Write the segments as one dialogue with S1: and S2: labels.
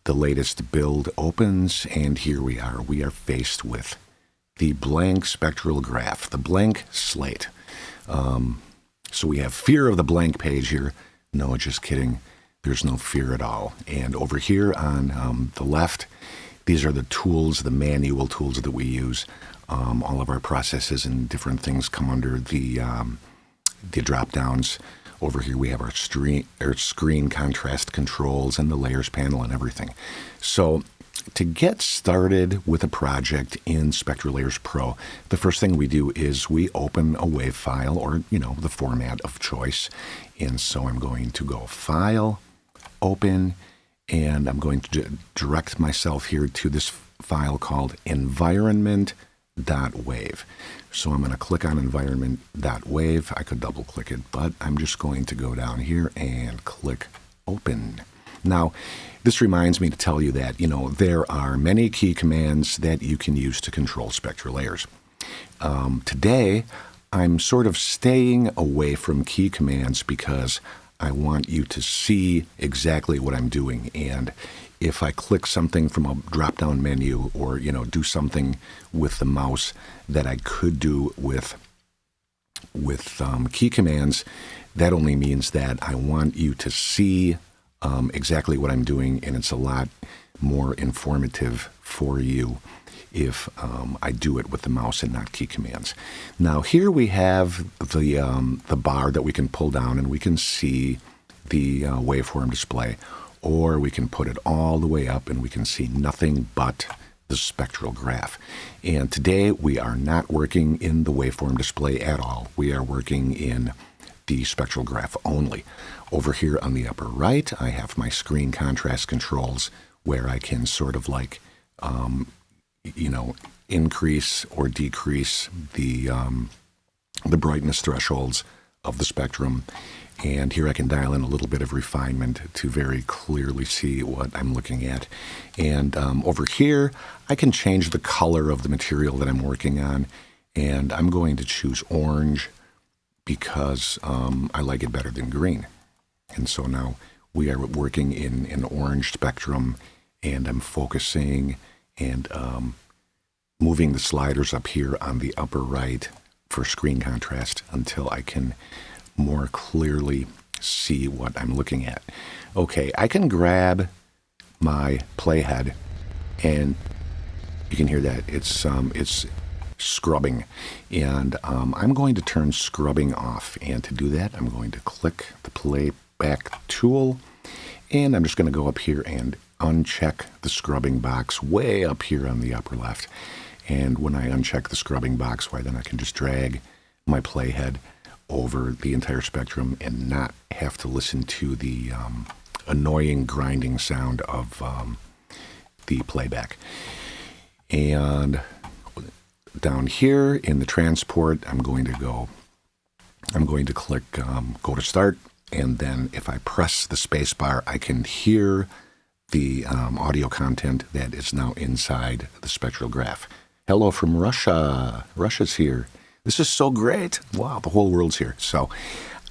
S1: the latest build opens, and here we are. We are faced with the blank spectral graph, the blank slate. So we have fear of the blank page here. No, just kidding. There's no fear at all. And over here on the left, these are the tools, the manual tools that we use. All of our processes and different things come under the drop downs. Over here we have our screen contrast controls and the layers panel and everything. So to get started with a project in SpectraLayers Pro, the first thing we do is we open a WAV file, or the format of choice. And so I'm going to go File, Open, and I'm going to direct myself here to this file called environment.wav. So I'm going to click on environment.wav. I could double click it, but I'm just going to go down here and click Open. Now, this reminds me to tell you that, there are many key commands that you can use to control SpectraLayers. Today, I'm sort of staying away from key commands because I want you to see exactly what I'm doing. And if I click something from a drop-down menu or, do something with the mouse that I could do with key commands, that only means that I want you to see exactly what I'm doing, and it's a lot more informative for you if I do it with the mouse and not key commands. Now here we have the bar that we can pull down, and we can see the waveform display, or we can put it all the way up and we can see nothing but the spectral graph. And today we are not working in the waveform display at all. We are working in the spectral graph only. Over here on the upper right, I have my screen contrast controls where I can sort of like, increase or decrease the brightness thresholds of the spectrum. And here I can dial in a little bit of refinement to very clearly see what I'm looking at. And over here, I can change the color of the material that I'm working on. And I'm going to choose orange because I like it better than green. And so now we are working in an orange spectrum, and I'm focusing and moving the sliders up here on the upper right for screen contrast until I can more clearly see what I'm looking at. Okay, I can grab my playhead, and you can hear that it's scrubbing, and I'm going to turn scrubbing off. And to do that, I'm going to click the playback tool, and I'm just going to go up here and uncheck the scrubbing box way up here on the upper left. And when I uncheck the scrubbing box, then I can just drag my playhead over the entire spectrum and not have to listen to the annoying grinding sound of the playback. And down here in the transport, I'm going to click go to start, and then if I press the space bar, I can hear the audio content that is now inside the spectral graph. Hello from Russia. Russia's here. This is so great. Wow, the whole world's here. So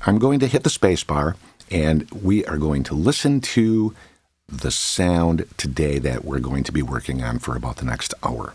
S1: I'm going to hit the space bar, and we are going to listen to the sound today that we're going to be working on for about the next hour.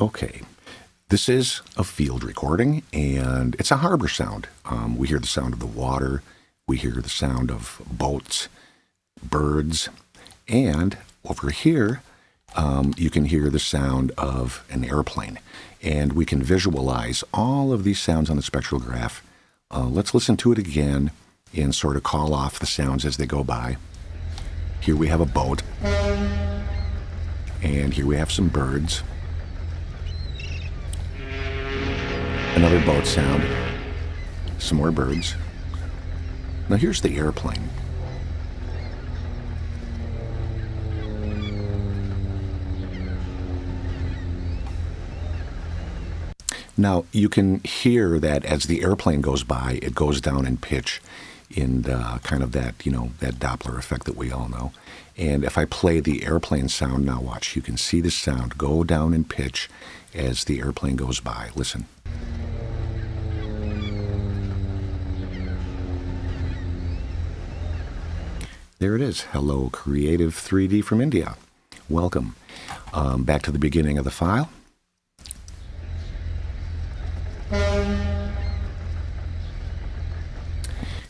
S1: Okay, this is a field recording, and it's a harbor sound. We hear the sound of the water, we hear the sound of boats, birds, and over here, you can hear the sound of an airplane. And we can visualize all of these sounds on the spectral graph. Let's listen to it again and sort of call off the sounds as they go by. Here we have a boat, and here we have some birds. Another boat sound, some more birds. Now here's the airplane. Now, you can hear that as the airplane goes by, it goes down in pitch in kind of that, that Doppler effect that we all know. And if I play the airplane sound, now watch, you can see the sound go down in pitch as the airplane goes by. Listen. There it is. Hello, Creative 3D from India. Welcome. Back to the beginning of the file.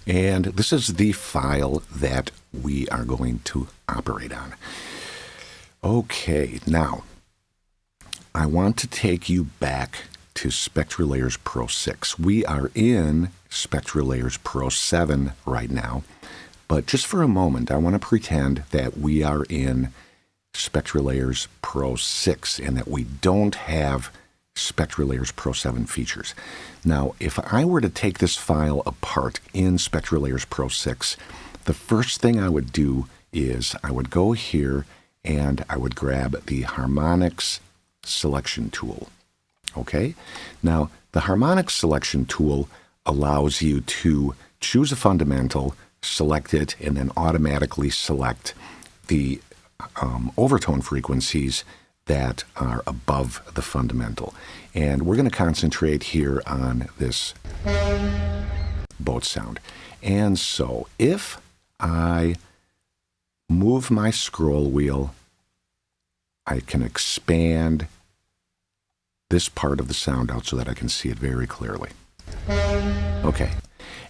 S1: And this is the file that we are going to operate on. Okay, now, I want to take you back to SpectraLayers Pro 6. We are in SpectraLayers Pro 7 right now, but just for a moment, I want to pretend that we are in SpectraLayers Pro 6 and that we don't have SpectraLayers Pro 7 features. Now, if I were to take this file apart in SpectraLayers Pro 6, the first thing I would do is I would go here and I would grab the Harmonics Selection tool. Okay? Now, the Harmonics Selection tool allows you to choose a fundamental, select it, and then automatically select the overtone frequencies that are above the fundamental. And we're going to concentrate here on this boat sound. And so if I move my scroll wheel, I can expand this part of the sound out so that I can see it very clearly. Okay,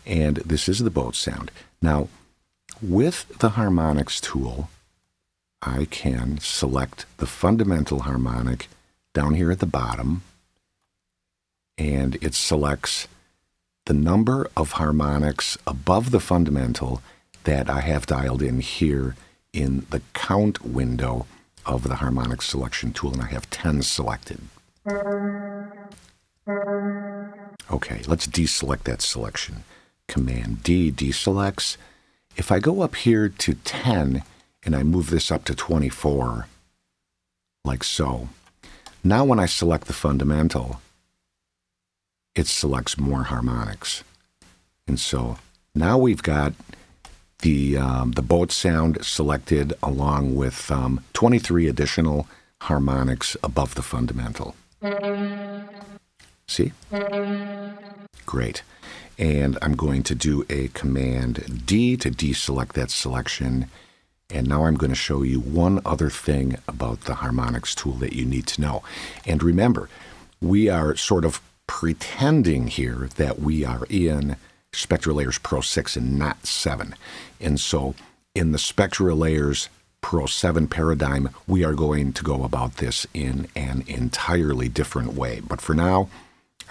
S1: and this is the boat sound. Now, with the Harmonics tool, I can select the fundamental harmonic down here at the bottom, and it selects the number of harmonics above the fundamental that I have dialed in here in the count window of the Harmonics Selection tool, and I have 10 selected. Okay, let's deselect that selection. Command D deselects. If I go up here to 10, and I move this up to 24, like so. Now when I select the fundamental, it selects more harmonics. And so now we've got the boat sound selected along with 23 additional harmonics above the fundamental. See? Great. And I'm going to do a Command D to deselect that selection. And now I'm going to show you one other thing about the Harmonics tool that you need to know. And remember, we are sort of pretending here that we are in SpectraLayers Pro 6 and not 7. And so in the SpectraLayers Pro 7 paradigm, we are going to go about this in an entirely different way. But for now,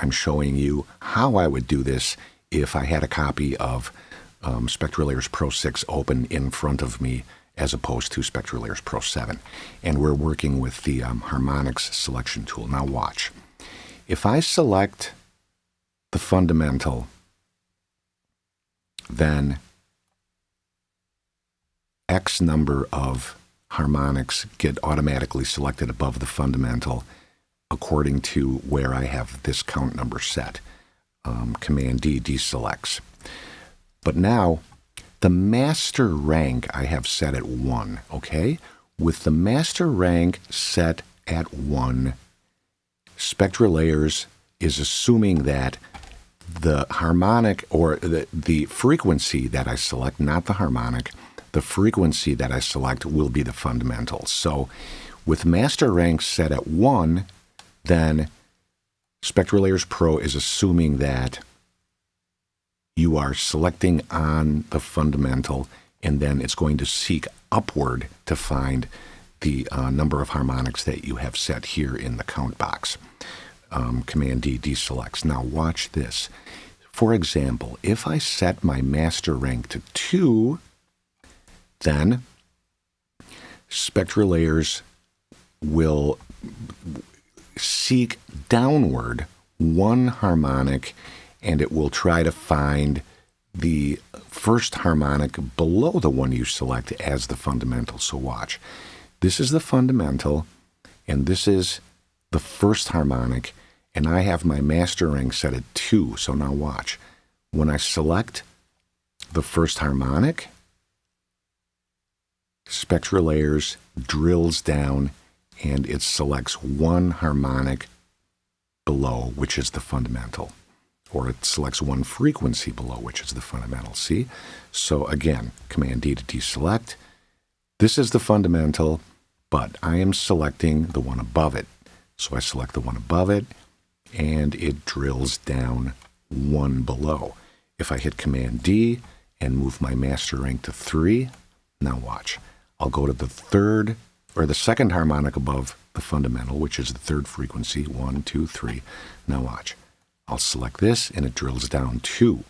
S1: I'm showing you how I would do this if I had a copy of SpectraLayers Pro 6 open in front of me as opposed to SpectraLayers Pro 7. And we're working with the Harmonics Selection tool. Now watch. If I select the fundamental, then X number of harmonics get automatically selected above the fundamental according to where I have this count number set. Command D deselects. But now, the master rank I have set at 1, okay? With the master rank set at 1, SpectraLayers is assuming that the harmonic, or the frequency that I select, not the harmonic, the frequency that I select will be the fundamental. So with master rank set at 1, then SpectraLayers Pro is assuming that you are selecting on the fundamental, and then it's going to seek upward to find the number of harmonics that you have set here in the count box. Command D deselects. Now watch this. For example, if I set my master rank to 2, then SpectraLayers will seek downward 1 harmonic, and it will try to find the first harmonic below the one you select as the fundamental. So watch. This is the fundamental, and this is the first harmonic, And I have my mastering set at 2. So now watch. When I select the first harmonic, SpectraLayers drills down and it selects one harmonic below, which is the fundamental. Or it selects one frequency below, which is the fundamental. See? So again, Command D to deselect. This is the fundamental, but I am selecting the one above it. So I select the one above it, and it drills down one below. If I hit Command D and move my master rank to 3, now watch. I'll go to the third, or the second harmonic above the fundamental, which is the third frequency, 1, 2, 3. Now watch. I'll select this, and it drills down 2.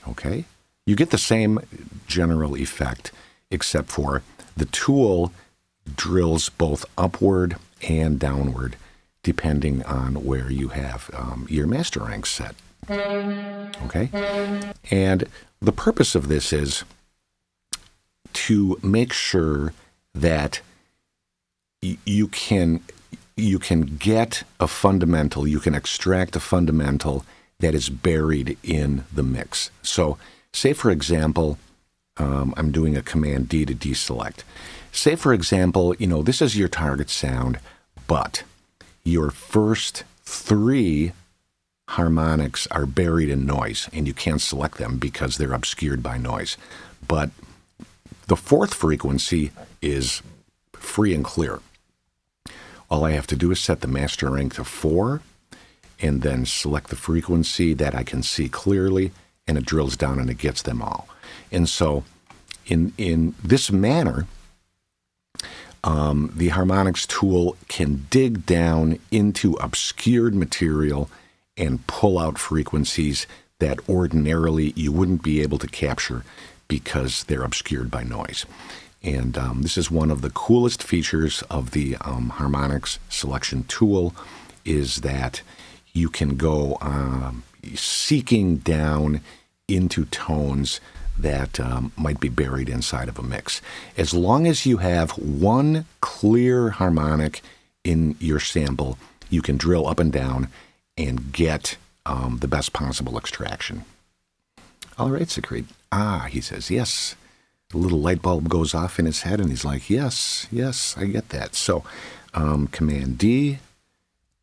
S1: Okay? You get the same general effect, except for the tool drills both upward and downward, depending on where you have your master rank set. Okay? And the purpose of this is to make sure that you can get a fundamental, you can extract a fundamental that is buried in the mix. So say, for example, I'm doing a Command D to deselect. Say, for example, this is your target sound, but your first 3 harmonics are buried in noise, and you can't select them because they're obscured by noise. But the 4th frequency is free and clear. All I have to do is set the master rank to 4, and then select the frequency that I can see clearly, and it drills down and it gets them all. And so in this manner, the harmonics tool can dig down into obscured material and pull out frequencies that ordinarily you wouldn't be able to capture because they're obscured by noise. And this is one of the coolest features of the harmonics selection tool, is that you can go seeking down into tones that might be buried inside of a mix. As long as you have one clear harmonic in your sample, you can drill up and down and get the best possible extraction. All right, Secret. He says, yes. A little light bulb goes off in his head, and he's like, yes, I get that. So Command D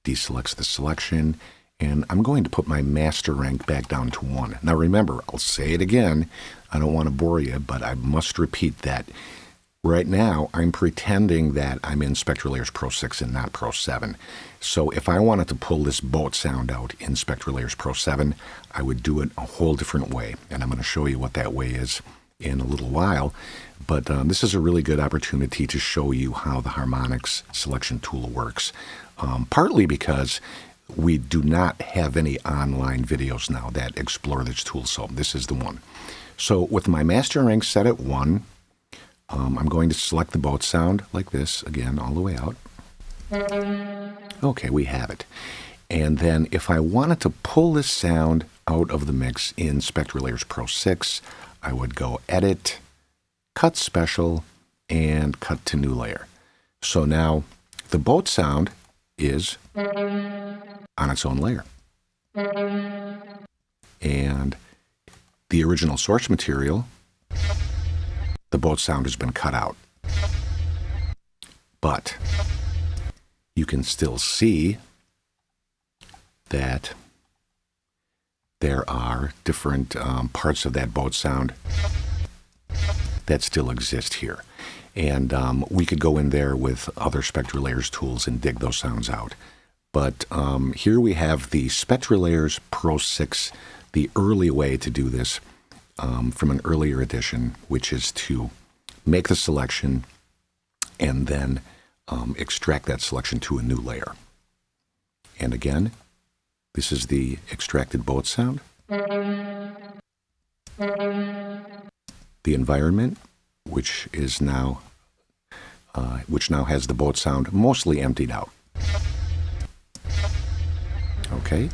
S1: deselects the selection, and I'm going to put my master rank back down to 1. Now remember, I'll say it again. I don't want to bore you, but I must repeat that right now I'm pretending that I'm in SpectraLayers Pro 6 and not Pro 7. So if I wanted to pull this boat sound out in SpectraLayers Pro 7, I would do it a whole different way, and I'm going to show you what that way is in a little while. But this is a really good opportunity to show you how the harmonics selection tool works, partly because we do not have any online videos now that explore this tool, so this is the one. So with my master rank set at 1, I'm going to select the boat sound like this, again, all the way out. Okay, we have it. And then if I wanted to pull this sound out of the mix in SpectraLayers Pro 6, I would go Edit, Cut Special, and Cut to New Layer. So now the boat sound is on its own layer. And the original source material, the boat sound has been cut out. But you can still see that there are different parts of that boat sound that still exist here. And we could go in there with other SpectraLayers tools and dig those sounds out. But here we have the SpectraLayers Pro 6, the early way to do this from an earlier edition, which is to make the selection and then extract that selection to a new layer. And again, this is the extracted boat sound. The environment, which now has the boat sound mostly emptied out. Okay,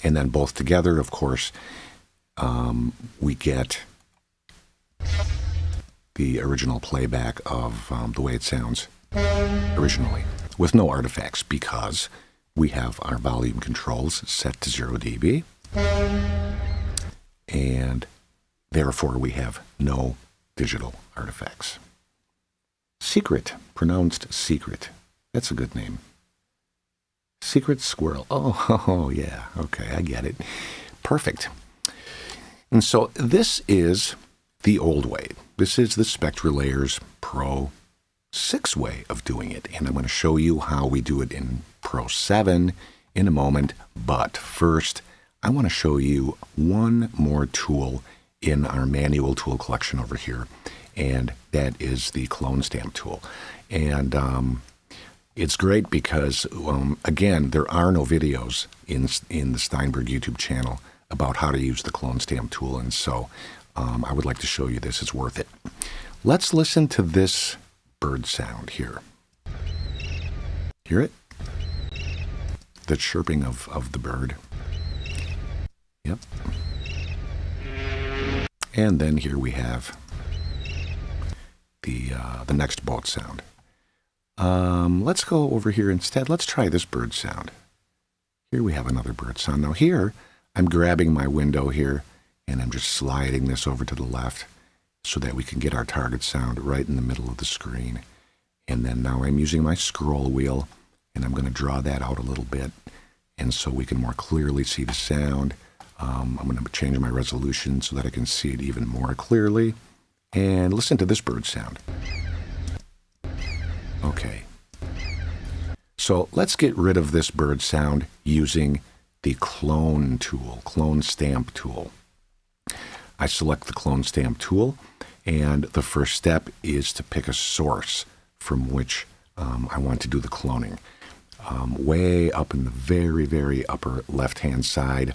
S1: and then both together, of course, we get the original playback of the way it sounds originally, with no artifacts, because we have our volume controls set to 0 dB, and therefore we have no digital artifacts. Secret, pronounced secret. That's a good name. Secret squirrel. Oh, yeah. Okay, I get it. Perfect. And so this is the old way. This is the SpectraLayers Pro 6 way of doing it. And I'm going to show you how we do it in Pro 7 in a moment. But first, I want to show you one more tool in our manual tool collection over here. And that is the clone stamp tool. And it's great because, again, there are no videos in the Steinberg YouTube channel about how to use the clone stamp tool, and so I would like to show you this. It's worth it. Let's listen to this bird sound here. Hear it? The chirping of the bird. Yep. And then here we have the next boat sound. Let's go over here instead. Let's try this bird sound. Here we have another bird sound. Now here, I'm grabbing my window here, and I'm just sliding this over to the left so that we can get our target sound right in the middle of the screen. And then now I'm using my scroll wheel, and I'm going to draw that out a little bit, and so we can more clearly see the sound. I'm going to change my resolution so that I can see it even more clearly. And listen to this bird sound. Okay. So let's get rid of this bird sound using the clone tool, clone stamp tool. I select the clone stamp tool, and the first step is to pick a source from which I want to do the cloning. Way up in the very, very upper left-hand side,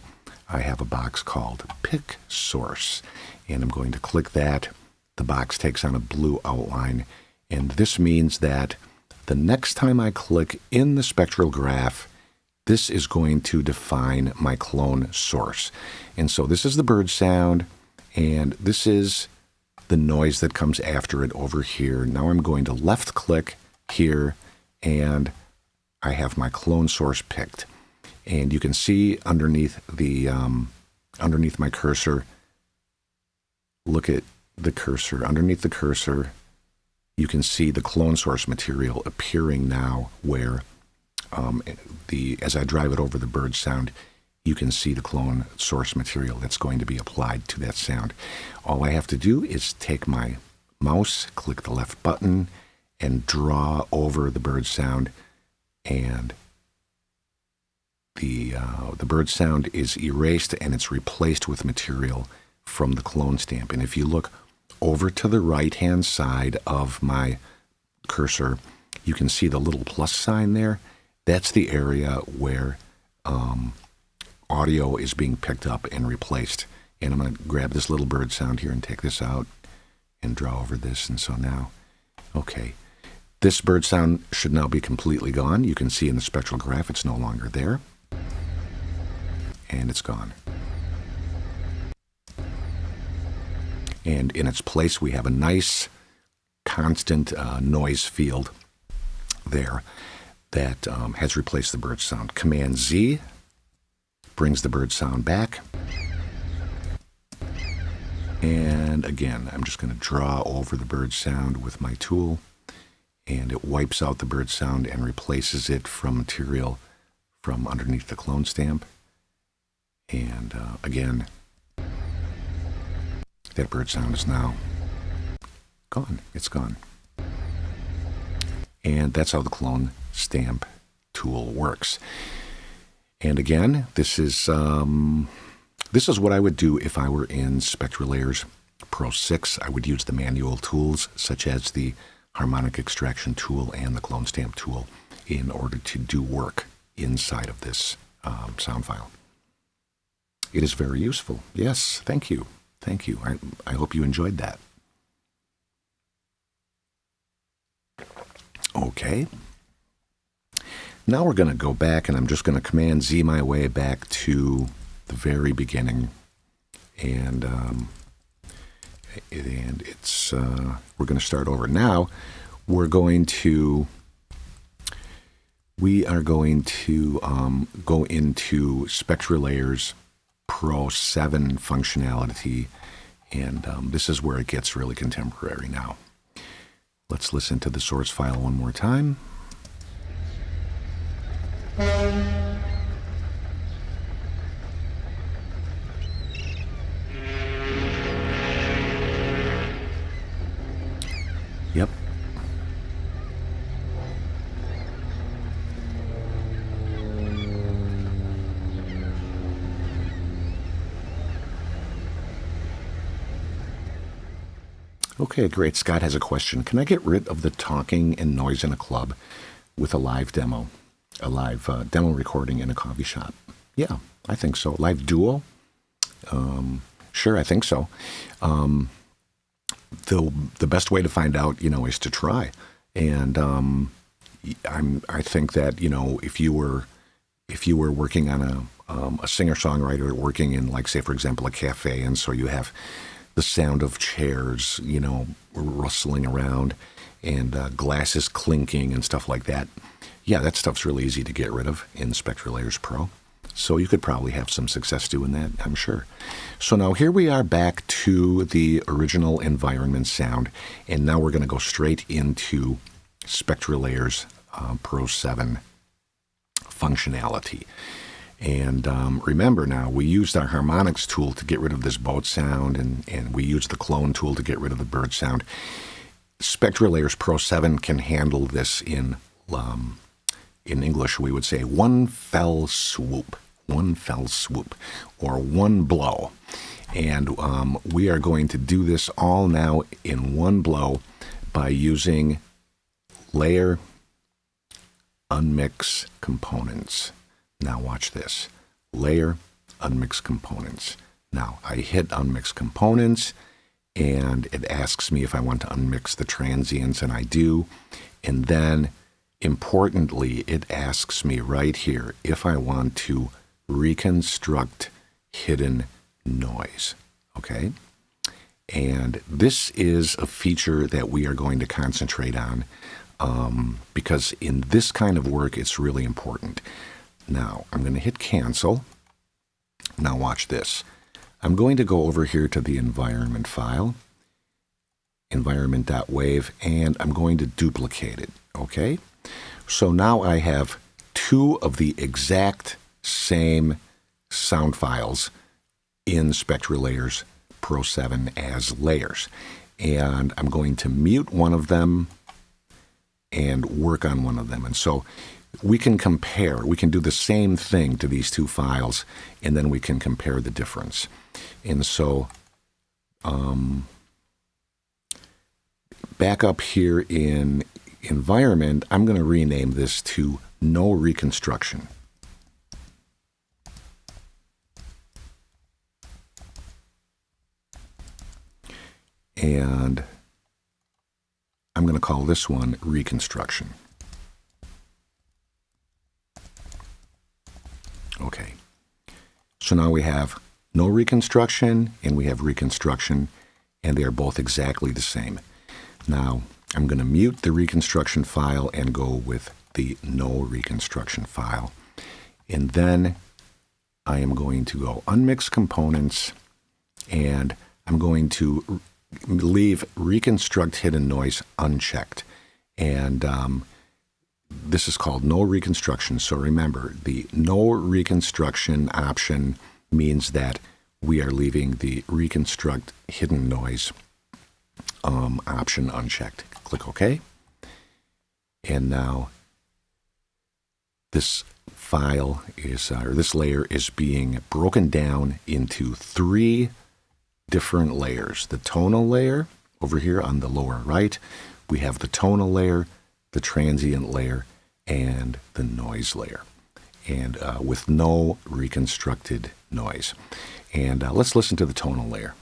S1: I have a box called Pick Source, and I'm going to click that. The box takes on a blue outline, and this means that the next time I click in the spectral graph, this is going to define my clone source. And so this is the bird sound, and this is the noise that comes after it over here. Now I'm going to left click here, and I have my clone source picked. And you can see underneath the underneath my cursor, look at the cursor. Underneath the cursor, you can see the clone source material appearing now where as I drive it over the bird sound, you can see the clone source material that's going to be applied to that sound. All I have to do is take my mouse, click the left button, and draw over the bird sound, and the bird sound is erased and it's replaced with material from the clone stamp. And if you look over to the right-hand side of my cursor, you can see the little plus sign there. That's the area where audio is being picked up and replaced. And I'm going to grab this little bird sound here and take this out and draw over this. And so now, okay, this bird sound should now be completely gone. You can see in the spectral graph it's no longer there. And it's gone. And in its place, we have a nice constant noise field there that has replaced the bird sound. Command Z brings the bird sound back. And again, I'm just going to draw over the bird sound with my tool, and it wipes out the bird sound and replaces it from material from underneath the clone stamp. And again, that bird sound is now gone. It's gone. And that's how the clone stamp tool works. And again, this is what I would do if I were in SpectraLayers Pro 6. I would use the manual tools such as the harmonic extraction tool and the clone stamp tool in order to do work inside of this sound file. It is very useful. Yes, thank you. Thank you. I hope you enjoyed that. Okay. Now we're going to go back, and I'm just going to Command Z my way back to the very beginning. And it's we're going to start over. Now we're going to we are going to go into SpectraLayers Pro 7 functionality, and this is where it gets really contemporary now. Let's listen to the source file one more time. Yep. Okay, great. Scott has a question. Can I get rid of the talking and noise in a club with a live demo recording in a coffee shop? Yeah, I think so. Live duo? Sure, I think so. The best way to find out, is to try. And I think that, if you were working on a singer-songwriter working in, like, say, for example, a cafe, and so you have the sound of chairs, rustling around and glasses clinking and stuff like that. Yeah, that stuff's really easy to get rid of in SpectraLayers Pro. So you could probably have some success doing that, I'm sure. So now here we are back to the original environment sound, and now we're going to go straight into SpectraLayers Pro 7 functionality. And remember now, we used our harmonics tool to get rid of this boat sound, and we used the clone tool to get rid of the bird sound. SpectraLayers Pro 7 can handle this in English, we would say one fell swoop, or one blow. And we are going to do this all now in one blow by using layer unmix components. Now watch this. Layer unmix components. Now I hit unmix components, and it asks me if I want to unmix the transients, and I do. And then, importantly, it asks me right here if I want to reconstruct hidden noise. Okay? And this is a feature that we are going to concentrate on because in this kind of work, it's really important. Now, I'm going to hit cancel. Now watch this. I'm going to go over here to the environment file, environment.wave, and I'm going to duplicate it, okay? So now I have two of the exact same sound files in SpectraLayers Pro 7 as layers. And I'm going to mute one of them and work on one of them. And so we can compare. We can do the same thing to these two files, and then we can compare the difference. And so back up here in environment, I'm going to rename this to no reconstruction. And I'm going to call this one reconstruction. Okay. So now we have no reconstruction and we have reconstruction, and they are both exactly the same. Now I'm going to mute the reconstruction file and go with the no reconstruction file. And then I am going to go unmix components, and I'm going to leave reconstruct hidden noise unchecked. And this is called no reconstruction. So remember, the no reconstruction option means that we are leaving the reconstruct hidden noise option unchecked. Click OK. And now this file is, or this layer is being broken down into three different layers. The tonal layer over here on the lower right, we have the tonal layer, the transient layer, and the noise layer, and with no reconstructed noise. And let's listen to the tonal layer.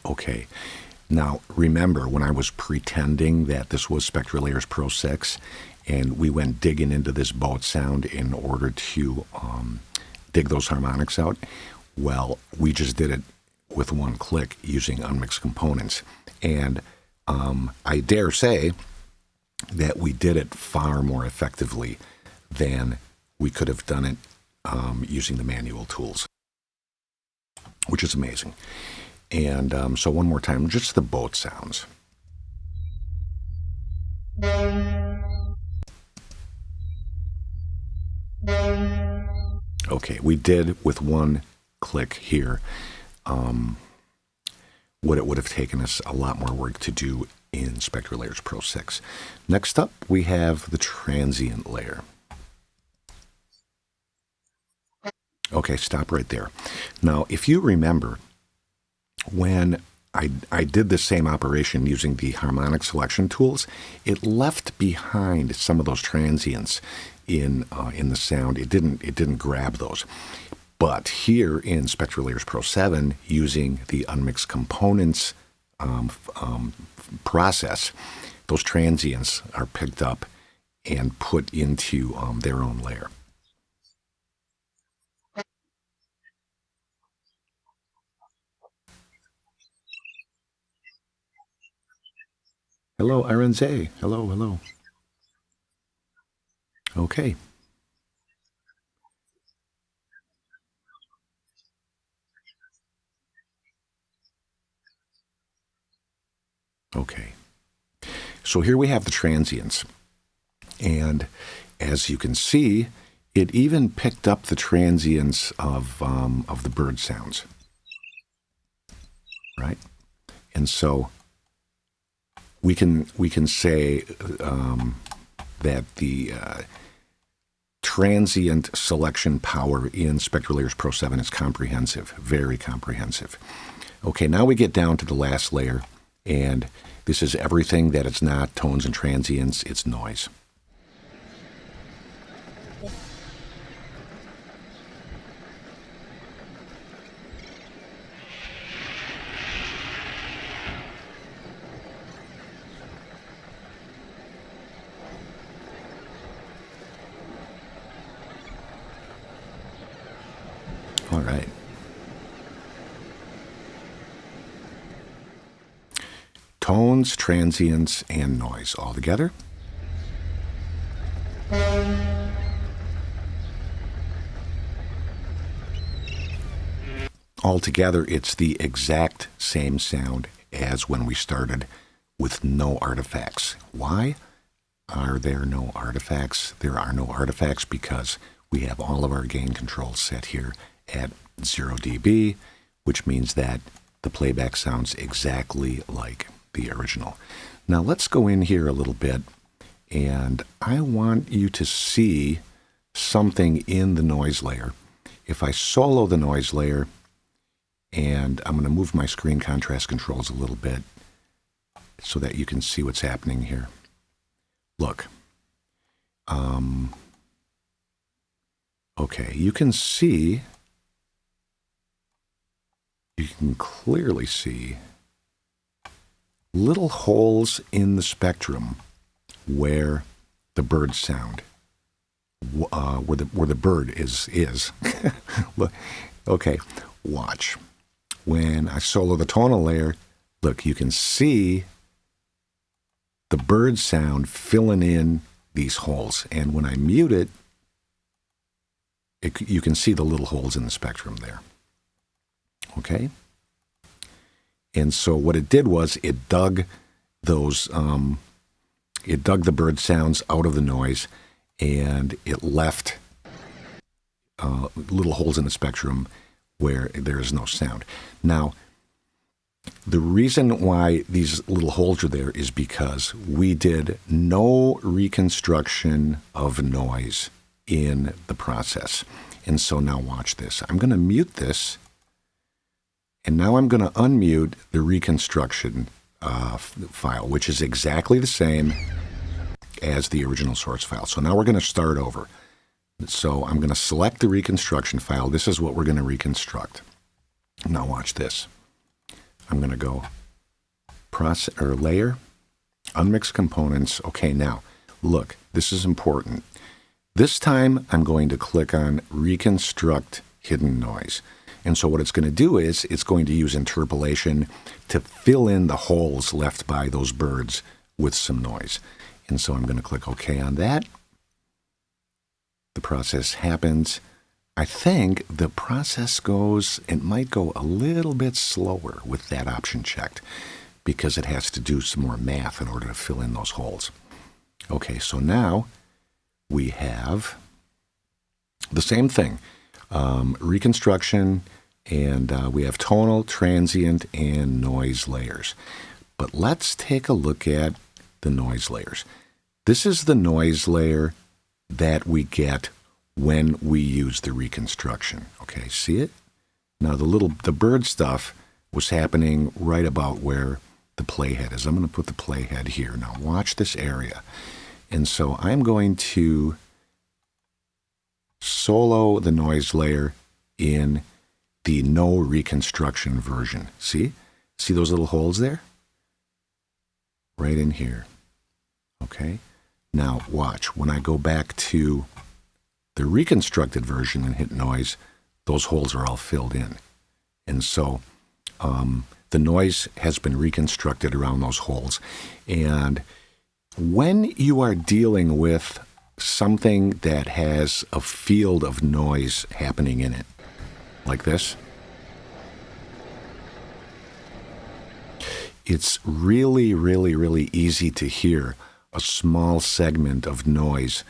S1: Okay. Now, remember when I was pretending that this was SpectraLayers Pro 6 and we went digging into this boat sound in order to dig those harmonics out? Well, we just did it with one click using Unmix components. And I dare say that we did it far more effectively than we could have done it using the manual tools, which is amazing. And so one more time, just the boat sounds. Okay, we did with one click here what it would have taken us a lot more work to do in SpectraLayers Pro 6. Next up, we have the transient layer. Okay, stop right there. Now, if you remember, when I did the same operation using the harmonic selection tools, it left behind some of those transients in the sound. It didn't grab those. But here in SpectraLayers Pro 7, using the Unmix components process, those transients are picked up and put into their own layer. Hello, Arenze. Hello, hello. Okay. Okay. So here we have the transients. And as you can see, it even picked up the transients of the bird sounds. Right? And so we can say that the transient selection power in SpectraLayers Pro 7 is comprehensive, very comprehensive. Okay, now we get down to the last layer, and this is everything that it's not tones and transients, it's noise. All right. Tones, transients, and noise all together. Altogether, it's the exact same sound as when we started with no artifacts. Why are there no artifacts? There are no artifacts because we have all of our gain controls set here at 0 dB, which means that the playback sounds exactly like the original. Now let's go in here a little bit, and I want you to see something in the noise layer. If I solo the noise layer, and I'm going to move my screen contrast controls a little bit so that you can see what's happening here. Look. Okay, you can clearly see little holes in the spectrum where the bird sound, where the bird is. Look, okay, watch. When I solo the tonal layer, look, you can see the bird sound filling in these holes. And when I mute it, you can see the little holes in the spectrum there. Okay? And so what it did was it dug those, it dug the bird sounds out of the noise, and it left little holes in the spectrum where there is no sound. Now, the reason why these little holes are there is because we did no reconstruction of noise in the process. And so now watch this. I'm going to mute this, and now I'm going to unmute the reconstruction file, which is exactly the same as the original source file. So now we're going to start over. So I'm going to select the reconstruction file. This is what we're going to reconstruct. Now watch this. I'm going to go process or layer, unmix components. Okay, now look, this is important. This time I'm going to click on reconstruct hidden noise. And so what it's going to do is it's going to use interpolation to fill in the holes left by those birds with some noise. And so I'm going to click OK on that. The process happens. I think the process it might go a little bit slower with that option checked because it has to do some more math in order to fill in those holes. Okay, so now we have the same thing, reconstruction, and we have tonal, transient, and noise layers. But let's take a look at the noise layers. This is the noise layer that we get when we use the reconstruction. Okay, see it? Now the bird stuff was happening right about where the playhead is. I'm going to put the playhead here. Now watch this area. And so I'm going to solo the noise layer in the no reconstruction version. See? See those little holes there? Right in here. Okay? Now watch. When I go back to the reconstructed version and hit noise, those holes are all filled in. And so the noise has been reconstructed around those holes. And when you are dealing with something that has a field of noise happening in it, like this, it's really, really, really easy to hear a small segment of noise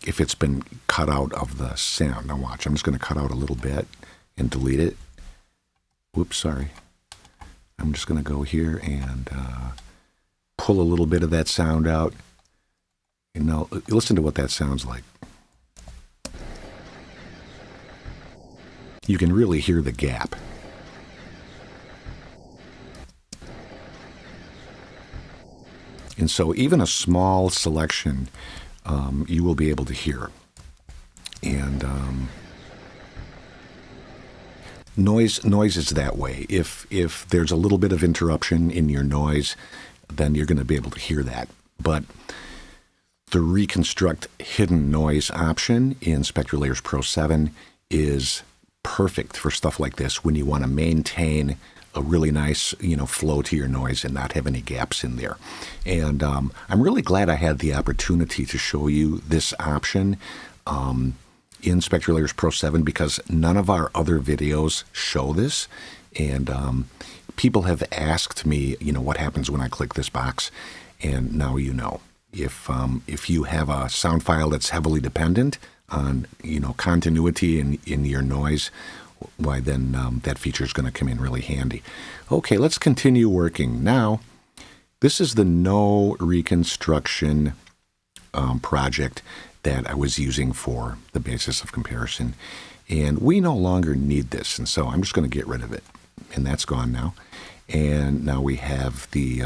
S1: if it's been cut out of the sound. Now watch, I'm just going to cut out a little bit and delete it. Whoops, sorry. I'm just going to go here and pull a little bit of that sound out. And now listen to what that sounds like. You can really hear the gap. And so even a small selection you will be able to hear. And noise is that way. If there's a little bit of interruption in your noise, then you're going to be able to hear that. But the reconstruct hidden noise option in SpectraLayers Pro 7 is perfect for stuff like this when you want to maintain a really nice, flow to your noise and not have any gaps in there. And I'm really glad I had the opportunity to show you this option in SpectraLayers Pro 7 because none of our other videos show this. And people have asked me, what happens when I click this box? And now you know. If you have a sound file that's heavily dependent on, continuity in your noise, why then that feature is going to come in really handy. Okay, let's continue working. Now, this is the no reconstruction project that I was using for the basis of comparison. And we no longer need this, and so I'm just going to get rid of it. And that's gone now. And now we have the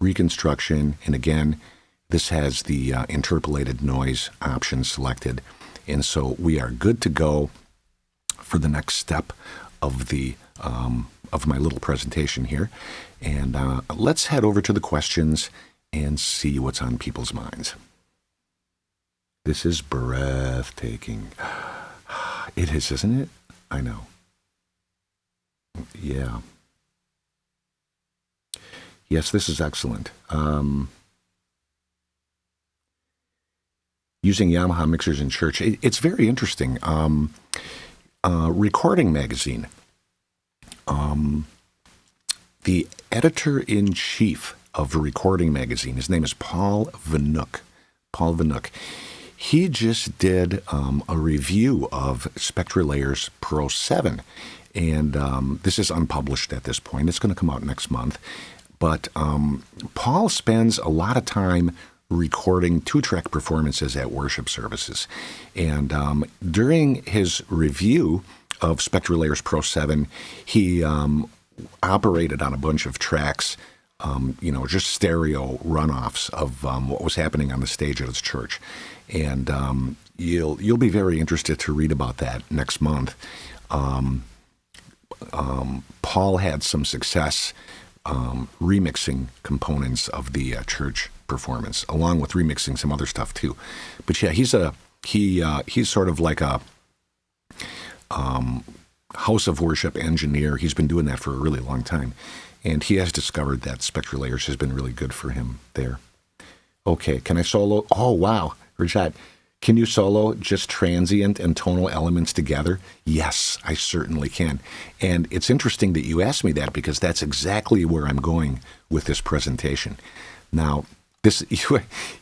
S1: reconstruction, and again, this has the interpolated noise option selected. And so we are good to go for the next step of the of my little presentation here. And let's head over to the questions and see what's on people's minds. This is breathtaking. It is, isn't it? I know. Yeah. Yes, this is excellent. Using Yamaha mixers in church. It's very interesting. Recording Magazine. The editor-in-chief of Recording Magazine, his name is Paul Vanook. Paul Vanook. He just did a review of SpectraLayers Pro 7. And this is unpublished at this point. It's going to come out next month. But Paul spends a lot of time recording two-track performances at worship services. And during his review of SpectraLayers Pro 7, he operated on a bunch of tracks, just stereo runoffs of what was happening on the stage at his church. And you'll be very interested to read about that next month. Paul had some success remixing components of the church performance, along with remixing some other stuff too. But yeah, he's sort of like a house of worship engineer. He's been doing that for a really long time, and he has discovered that SpectraLayers has been really good for him there. Okay, can I solo? Oh wow, Rajat, can you solo just transient and tonal elements together? Yes, I certainly can. And it's interesting that you asked me that, because that's exactly where I'm going with this presentation. Now,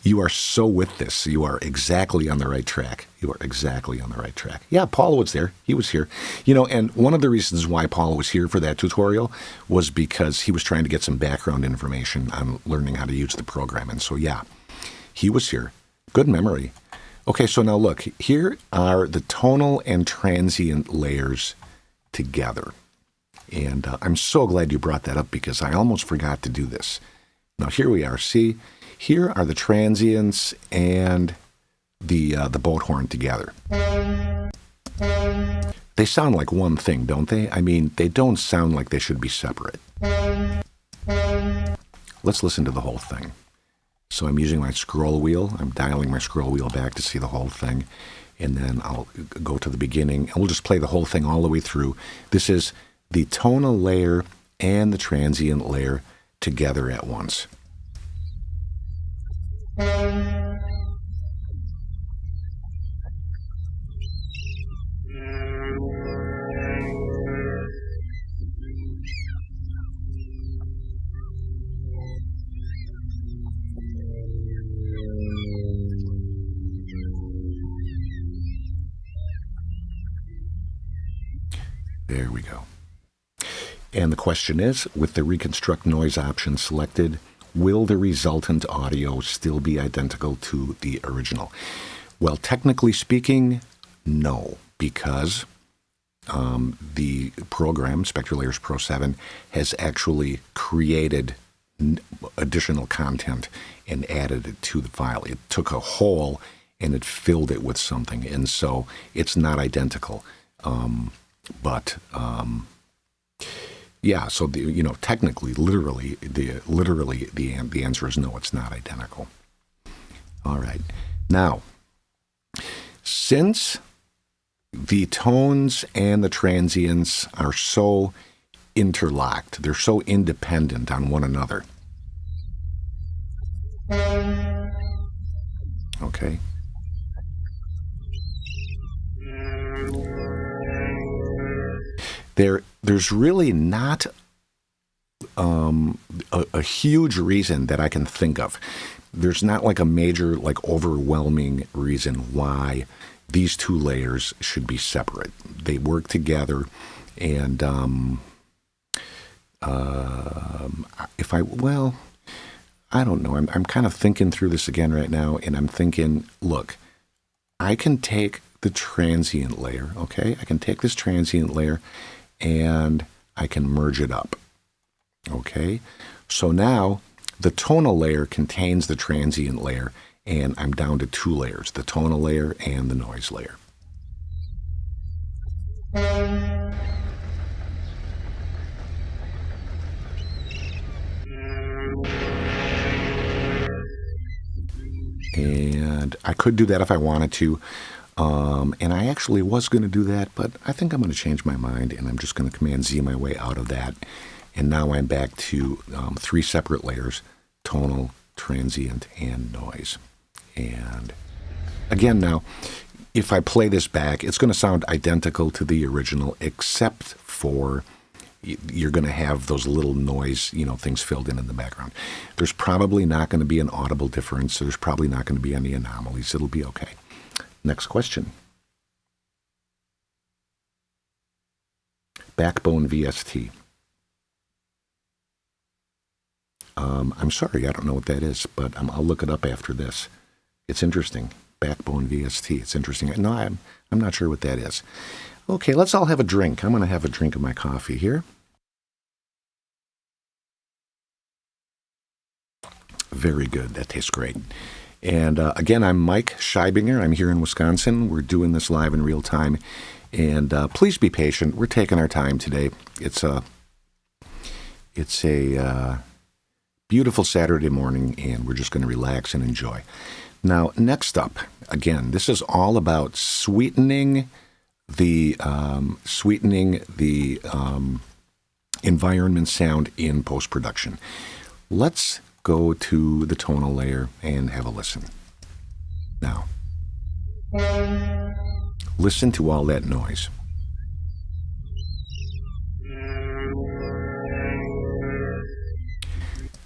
S1: you are so with this. You are exactly on the right track. You are exactly on the right track. Yeah, Paul was there. He was here. And one of the reasons why Paul was here for that tutorial was because he was trying to get some background information on learning how to use the program. And so, yeah, he was here. Good memory. Okay, so now look, here are the tonal and transient layers together. And I'm so glad you brought that up, because I almost forgot to do this. Now here we are. See, here are the transients and the boat horn together. They sound like one thing, don't they? I mean, they don't sound like they should be separate. Let's listen to the whole thing. So I'm using my scroll wheel. I'm dialing my scroll wheel back to see the whole thing. And then I'll go to the beginning, and we'll just play the whole thing all the way through. This is the tonal layer and the transient layer together at once. There we go. And the question is, with the reconstruct noise option selected, will the resultant audio still be identical to the original? Well, technically speaking, no, because the program, SpectraLayers Pro 7, has actually created additional content and added it to the file. It took a hole and it filled it with something, and so it's not identical. Yeah, so technically, literally, the answer is no. It's not identical. All right. Now, since the tones and the transients are so interlocked, they're so independent on one another. Okay. There's really not a huge reason that I can think of. There's not like a major, overwhelming reason why these two layers should be separate. They work together, and I don't know. I'm kind of thinking through this again right now, and I'm thinking, look, I can take the transient layer, okay? I can take this transient layer and I can merge it up, okay? So now the tonal layer contains the transient layer, and I'm down to two layers, the tonal layer and the noise layer. And I could do that if I wanted to. And I actually was going to do that, but I think I'm going to change my mind, and I'm just going to Command Z my way out of that. And now I'm back to three separate layers: tonal, transient, and noise. And again, now, if I play this back, it's going to sound identical to the original, except for you're going to have those little noise, things filled in the background. There's probably not going to be an audible difference. So there's probably not going to be any anomalies. It'll be okay. Next question. Backbone VST. I'm sorry, I don't know what that is, but I'll look it up after this. It's interesting. Backbone VST. It's interesting. No, I'm not sure what that is. Okay, let's all have a drink. I'm going to have a drink of my coffee here. Very good. That tastes great. And again, I'm Mike Scheibinger. I'm here in Wisconsin. We're doing this live in real time. And please be patient. We're taking our time today. It's a beautiful Saturday morning, and we're just going to relax and enjoy. Now, next up, again, this is all about sweetening the environment sound in post-production. Let's go to the tonal layer and have a listen. Now, listen to all that noise.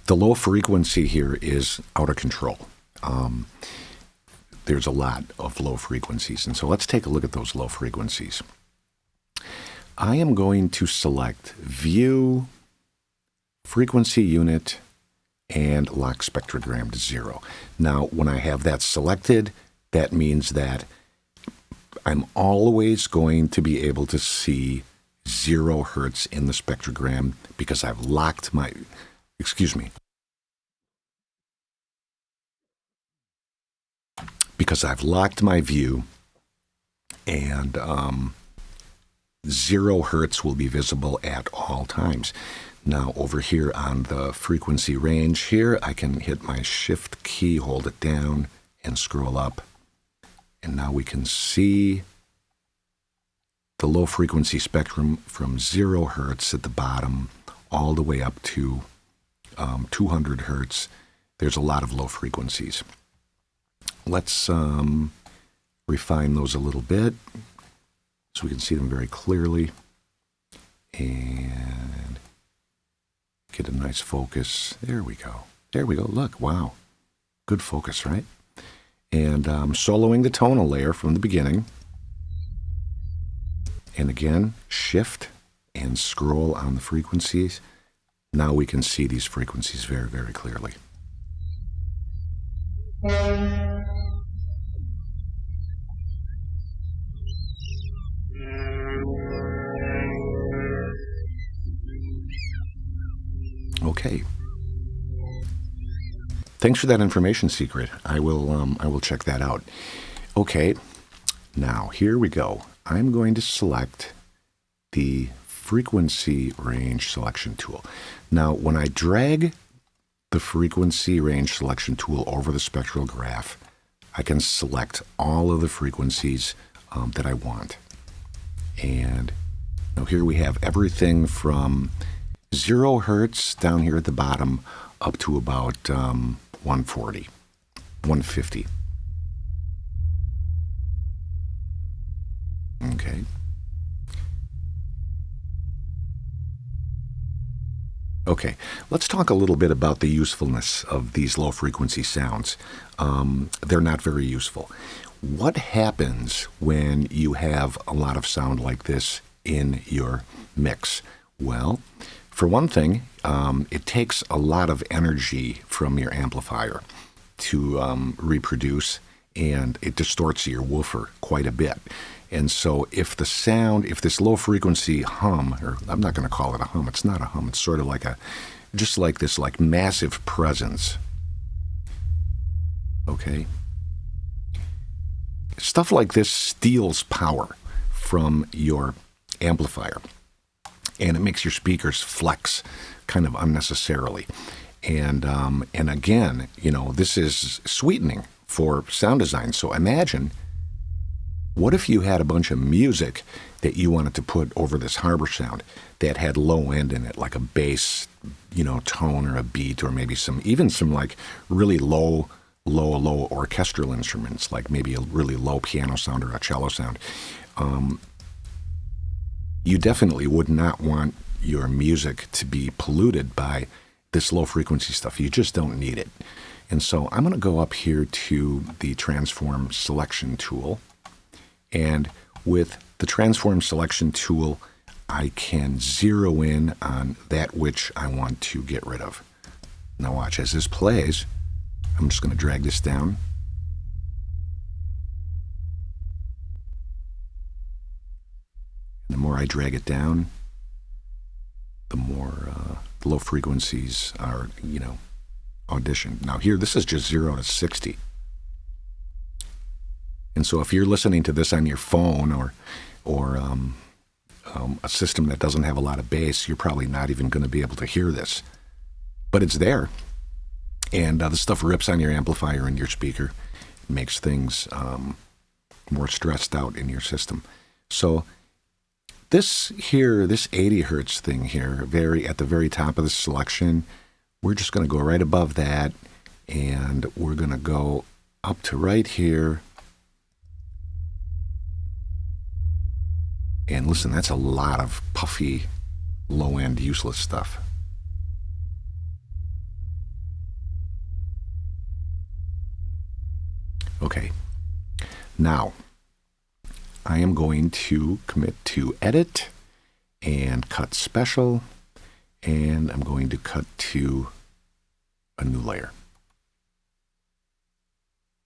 S1: The low frequency here is out of control. There's a lot of low frequencies, and so let's take a look at those low frequencies. I am going to select View, Frequency Unit, and lock spectrogram to 0. Now, when I have that selected, that means that I'm always going to be able to see 0 hertz in the spectrogram because I've locked my, because I've locked my view, and 0 hertz will be visible at all times. Now over here on the frequency range here, I can hit my shift key, hold it down, and scroll up. And now we can see the low frequency spectrum from 0 hertz at the bottom all the way up to 200 hertz. There's a lot of low frequencies. Let's refine those a little bit so we can see them very clearly and get a nice focus. There we go. There we go. Look, wow. Good focus, right? And soloing the tonal layer from the beginning. And again, shift and scroll on the frequencies. Now we can see these frequencies very, very clearly. Okay. Thanks for that information, Secret. I will check that out. Okay. Now here we go. I'm going to select the frequency range selection tool. Now, when I drag the frequency range selection tool over the spectral graph, I can select all of the frequencies that I want. And now here we have everything from 0 hertz down here at the bottom up to about 140, 150. Okay. Okay, let's talk a little bit about the usefulness of these low frequency sounds. They're not very useful. What happens when you have a lot of sound like this in your mix? Well, for one thing, it takes a lot of energy from your amplifier to reproduce, and it distorts your woofer quite a bit. And so if this low frequency hum, or I'm not going to call it a hum, it's not a hum, it's sort of like just like this like massive presence. Okay? Stuff like this steals power from your amplifier, and it makes your speakers flex kind of unnecessarily. And again, this is sweetening for sound design. So imagine, what if you had a bunch of music that you wanted to put over this harbor sound that had low end in it, like a bass, tone or a beat, or maybe some like really low orchestral instruments, like maybe a really low piano sound or a cello sound. You definitely would not want your music to be polluted by this low frequency stuff. You just don't need it. And so I'm going to go up here to the transform selection tool. And with the transform selection tool, I can zero in on that which I want to get rid of. Now watch, as this plays, I'm just going to drag this down. The more I drag it down, the more the low frequencies are, auditioned. Now here, this is just 0 to 60. And so if you're listening to this on your phone or or a system that doesn't have a lot of bass, you're probably not even going to be able to hear this. But it's there. And the stuff rips on your amplifier and your speaker, makes things more stressed out in your system. So this here, this 80 hertz thing here, at the very top of the selection, we're just going to go right above that, and we're going to go up to right here. And listen, that's a lot of puffy, low-end, useless stuff. Okay, now I am going to commit to edit and cut special, and I'm going to cut to a new layer.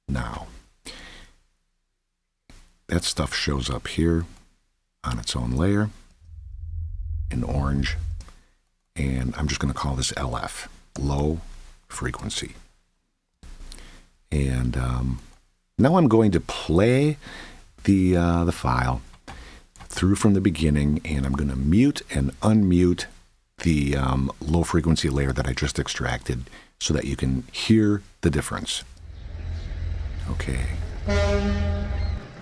S1: Now, that stuff shows up here on its own layer in orange, and I'm just going to call this LF, low frequency. And now I'm going to play the file through from the beginning, and I'm going to mute and unmute the low frequency layer that I just extracted so that you can hear the difference. Okay.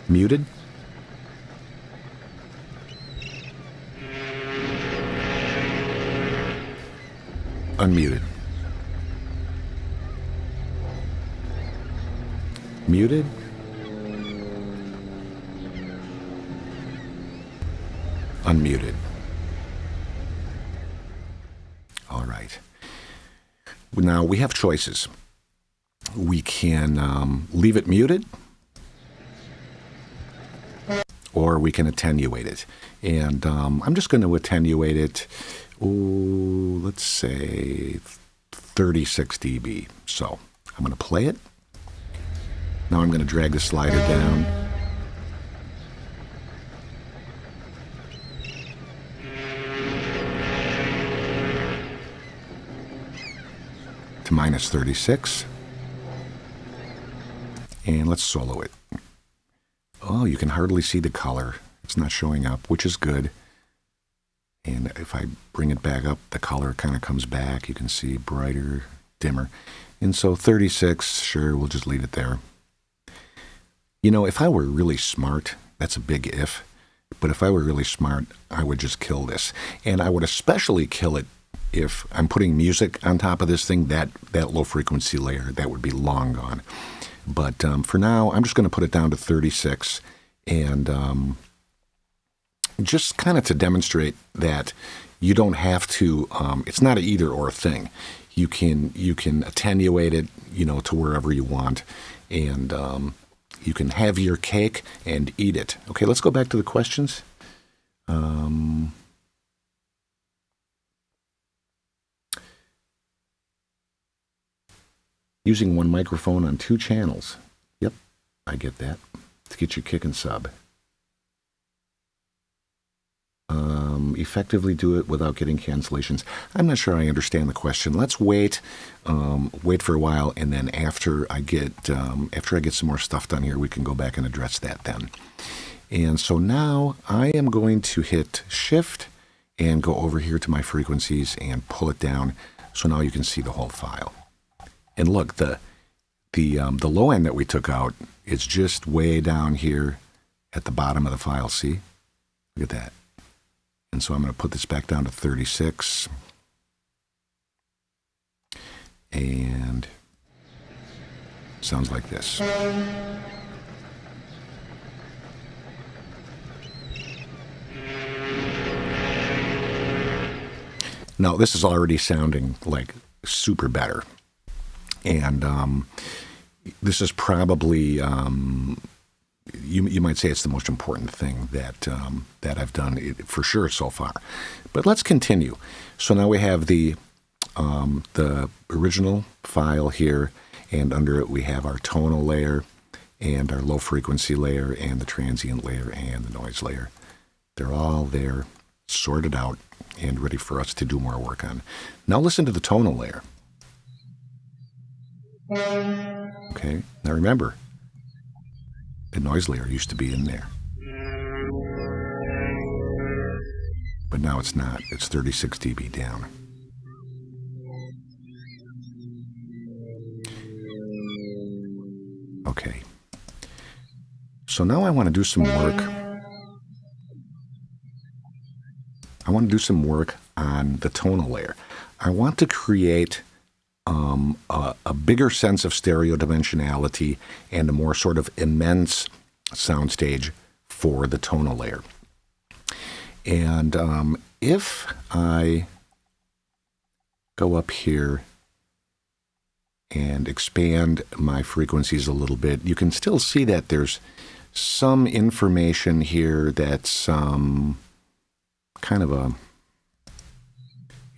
S1: Muted. Unmuted. Muted. Unmuted. All right. Now we have choices. We can leave it muted, or we can attenuate it. And I'm just going to attenuate it, let's say 36 dB. So I'm going to play it. Now I'm going to drag the slider down. To minus 36. And let's solo it. Oh, you can hardly see the color. It's not showing up, which is good. And if I bring it back up, the color kind of comes back. You can see brighter, dimmer. And so 36, sure, we'll just leave it there. You know, if I were really smart, that's a big if, but if I were really smart, I would just kill this. And I would especially kill it if I'm putting music on top of this thing, that low frequency layer, that would be long gone. But for now, I'm just going to put it down to 36, and just kind of to demonstrate that you don't have to, it's not an either or thing. You can attenuate it, to wherever you want, and you can have your cake and eat it. Okay, let's go back to the questions. Using one microphone on 2 channels. Yep, I get that. To get your kick and sub. Effectively do it without getting cancellations. I'm not sure I understand the question. Let's wait for a while, and then after I get some more stuff done here, we can go back and address that then. And so now I am going to hit Shift and go over here to my frequencies and pull it down. So now you can see the whole file. And look, the low end that we took out is just way down here at the bottom of the file. See? Look at that. And so I'm going to put this back down to 36. And sounds like this. Now, this is already sounding like super better. And this is probably, you might say it's the most important thing that I've done for sure so far. But let's continue. So now we have the original file here, and under it we have our tonal layer and our low frequency layer and the transient layer and the noise layer. They're all there, sorted out, and ready for us to do more work on. Now listen to the tonal layer. Okay, now remember, the noise layer used to be in there. but now it's not. It's 36 dB down. Okay. So now I want to do some work. I want to do some work on the tonal layer. I want to create a bigger sense of stereo dimensionality and a more sort of immense soundstage for the tonal layer. And if I go up here and expand my frequencies a little bit, you can still see that there's some information here that's kind of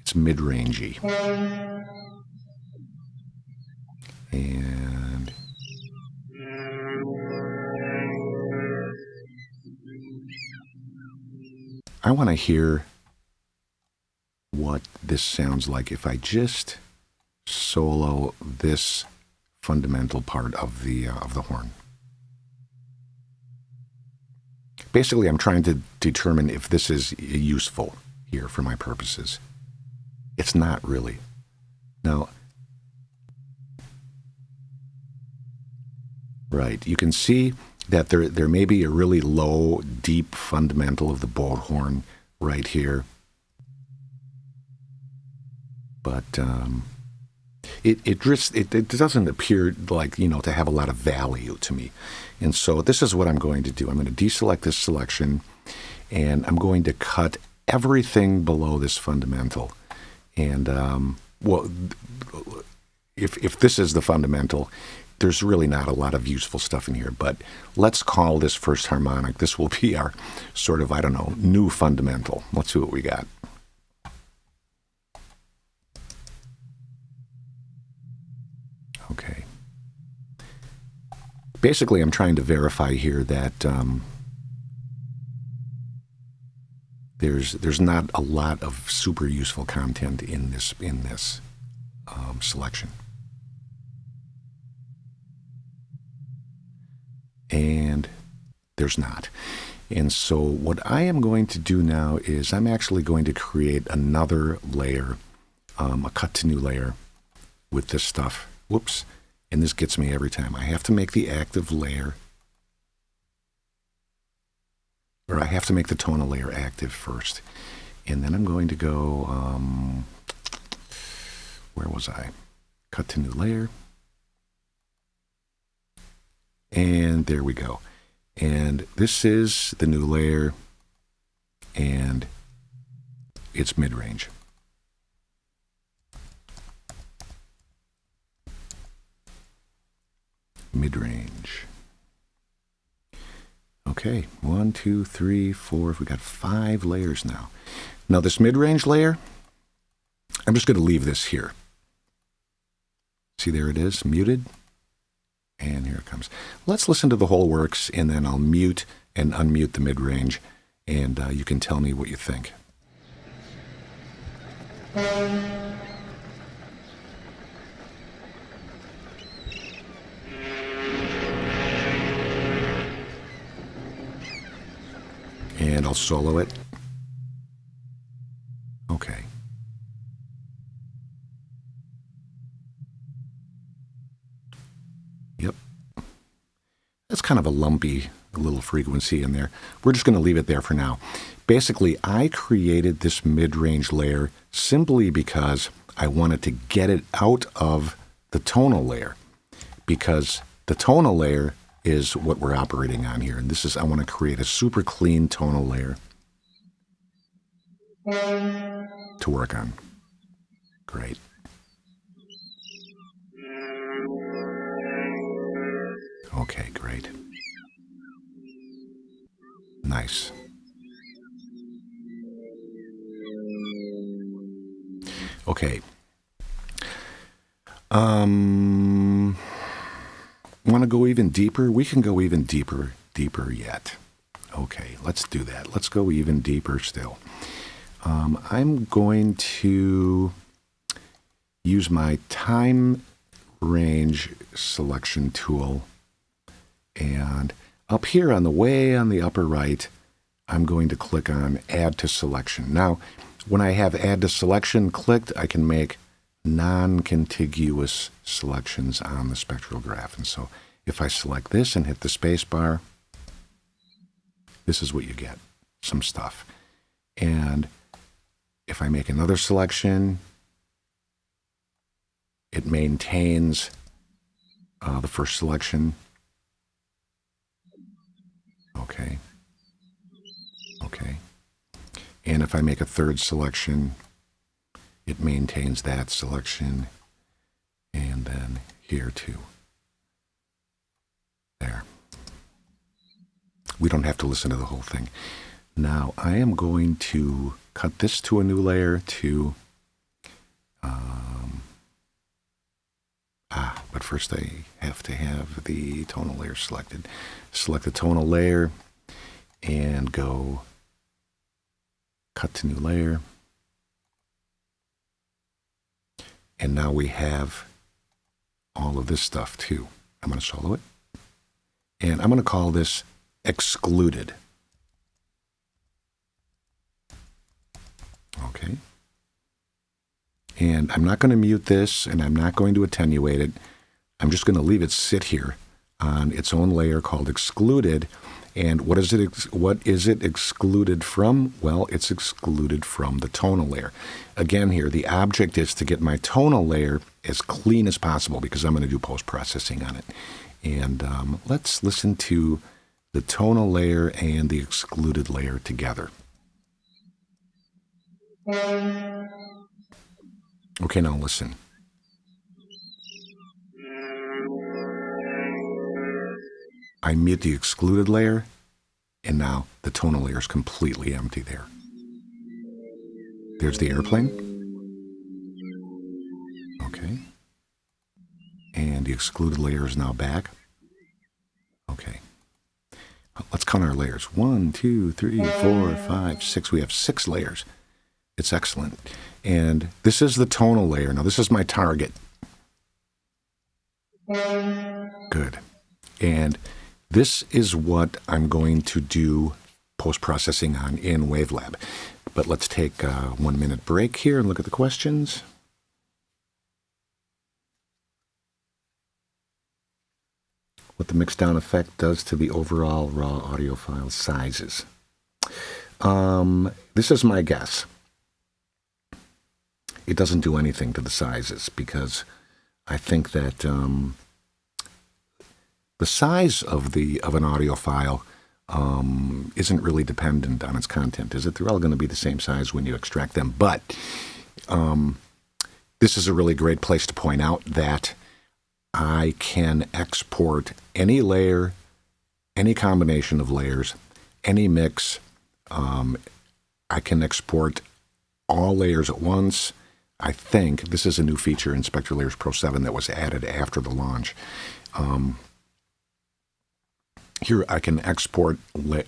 S1: it's mid-rangey. And I want to hear what this sounds like if I just solo this fundamental part of the horn. Basically, I'm trying to determine if this is useful here for my purposes. It's not really. Now, right, you can see that there may be a really low, deep fundamental of the boat horn right here. But it doesn't appear like, to have a lot of value to me. And so this is what I'm going to do. I'm going to deselect this selection, and I'm going to cut everything below this fundamental. And, well, if this is the fundamental, there's really not a lot of useful stuff in here. But let's call this first harmonic. This will be our sort of, I don't know, new fundamental. Let's see what we got. Okay. Basically, I'm trying to verify here that there's not a lot of super useful content in this selection. And there's not. And so what I am going to do now is I'm actually going to create another layer, a cut to new layer with this stuff. Whoops. And this gets me every time. I have to make the active layer, or I have to make the tonal layer active first. And then I'm going to go, where was I? Cut to new layer. And there we go. And this is the new layer, and it's mid-range. Mid-range. Okay, 1, 2, 3, 4. We got 5 layers now. Now this mid-range layer, I'm just going to leave this here. See, there it is, muted. And here it comes. Let's listen to the whole works, and then I'll mute and unmute the mid-range, and you can tell me what you think. And I'll solo it. Okay. Yep. That's kind of a lumpy little frequency in there. We're just going to leave it there for now. Basically, I created this mid-range layer simply because I wanted to get it out of the tonal layer, because the tonal layer is what we're operating on here. And this is, I want to create a super clean tonal layer to work on. Great. Okay, great. Nice. Okay. Want to go even deeper? We can go even deeper yet. Okay, let's do that. Let's go even deeper still. I'm going to use my time range selection tool, and up here on the upper right, I'm going to click on Add to Selection. Now, when I have Add to Selection clicked, I can make non-contiguous selections on the spectral graph. And so if I select this and hit the space bar, this is what you get, some stuff. And if I make another selection, it maintains the first selection. Okay. Okay. And if I make a third selection, it maintains that selection. And then here too. There. We don't have to listen to the whole thing. Now I am going to cut this to a new layer to, but first I have to have the tonal layer selected. Select the tonal layer and go cut to new layer. And now we have all of this stuff too. I'm going to solo it. And I'm going to call this excluded. Okay. And I'm not going to mute this, and I'm not going to attenuate it. I'm just going to leave it sit here on its own layer called excluded. And what is it excluded from? Well, it's excluded from the tonal layer. Again here, the object is to get my tonal layer as clean as possible because I'm going to do post-processing on it. And let's listen to the tonal layer and the excluded layer together. Okay, now listen. I mute the excluded layer, and now the tonal layer is completely empty there. There's the airplane. Okay. And the excluded layer is now back. Okay. Let's count our layers. 1, 2, 3, 4, 5, 6. We have 6 layers. It's excellent. And this is the tonal layer. Now, this is my target. Good. And this is what I'm going to do post-processing on in WaveLab. But let's take a 1-minute break here and look at the questions. What the mix-down effect does to the overall raw audio file sizes. This is my guess. It doesn't do anything to the sizes because I think that the size of an audio file isn't really dependent on its content, is it? They're all going to be the same size when you extract them. But this is a really great place to point out that I can export any layer, any combination of layers, any mix. I can export all layers at once. I think this is a new feature in SpectraLayers Pro 7 that was added after the launch. Here I can export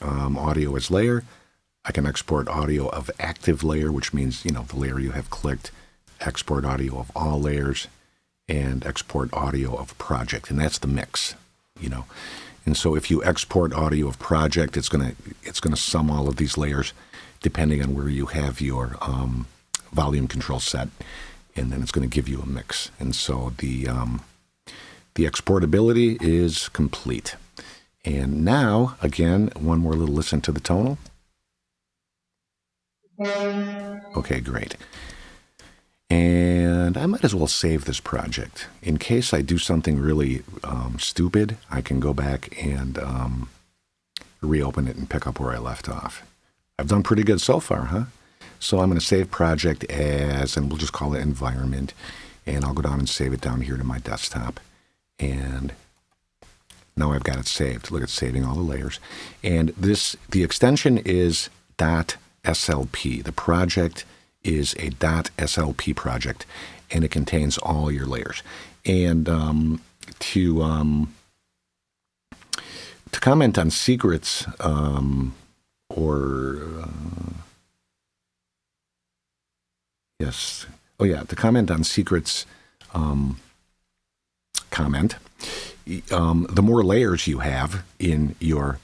S1: audio as layer. I can export audio of active layer, which means, the layer you have clicked, export audio of all layers, and export audio of project, and that's the mix, And so if you export audio of project, it's gonna sum all of these layers depending on where you have your volume control set, and then it's going to give you a mix. And so the exportability is complete. And now, again, one more little listen to the tonal. Okay, great. And I might as well save this project. In case I do something really stupid, I can go back and reopen it and pick up where I left off. I've done pretty good so far, huh? So I'm going to save project as, and we'll just call it environment, and I'll go down and save it down here to my desktop. And now I've got it saved. Look, it's saving all the layers. And the extension is .slp. The project is a .slp project, and it contains all your layers. And to comment on secrets to comment on secrets comment, the more layers you have in your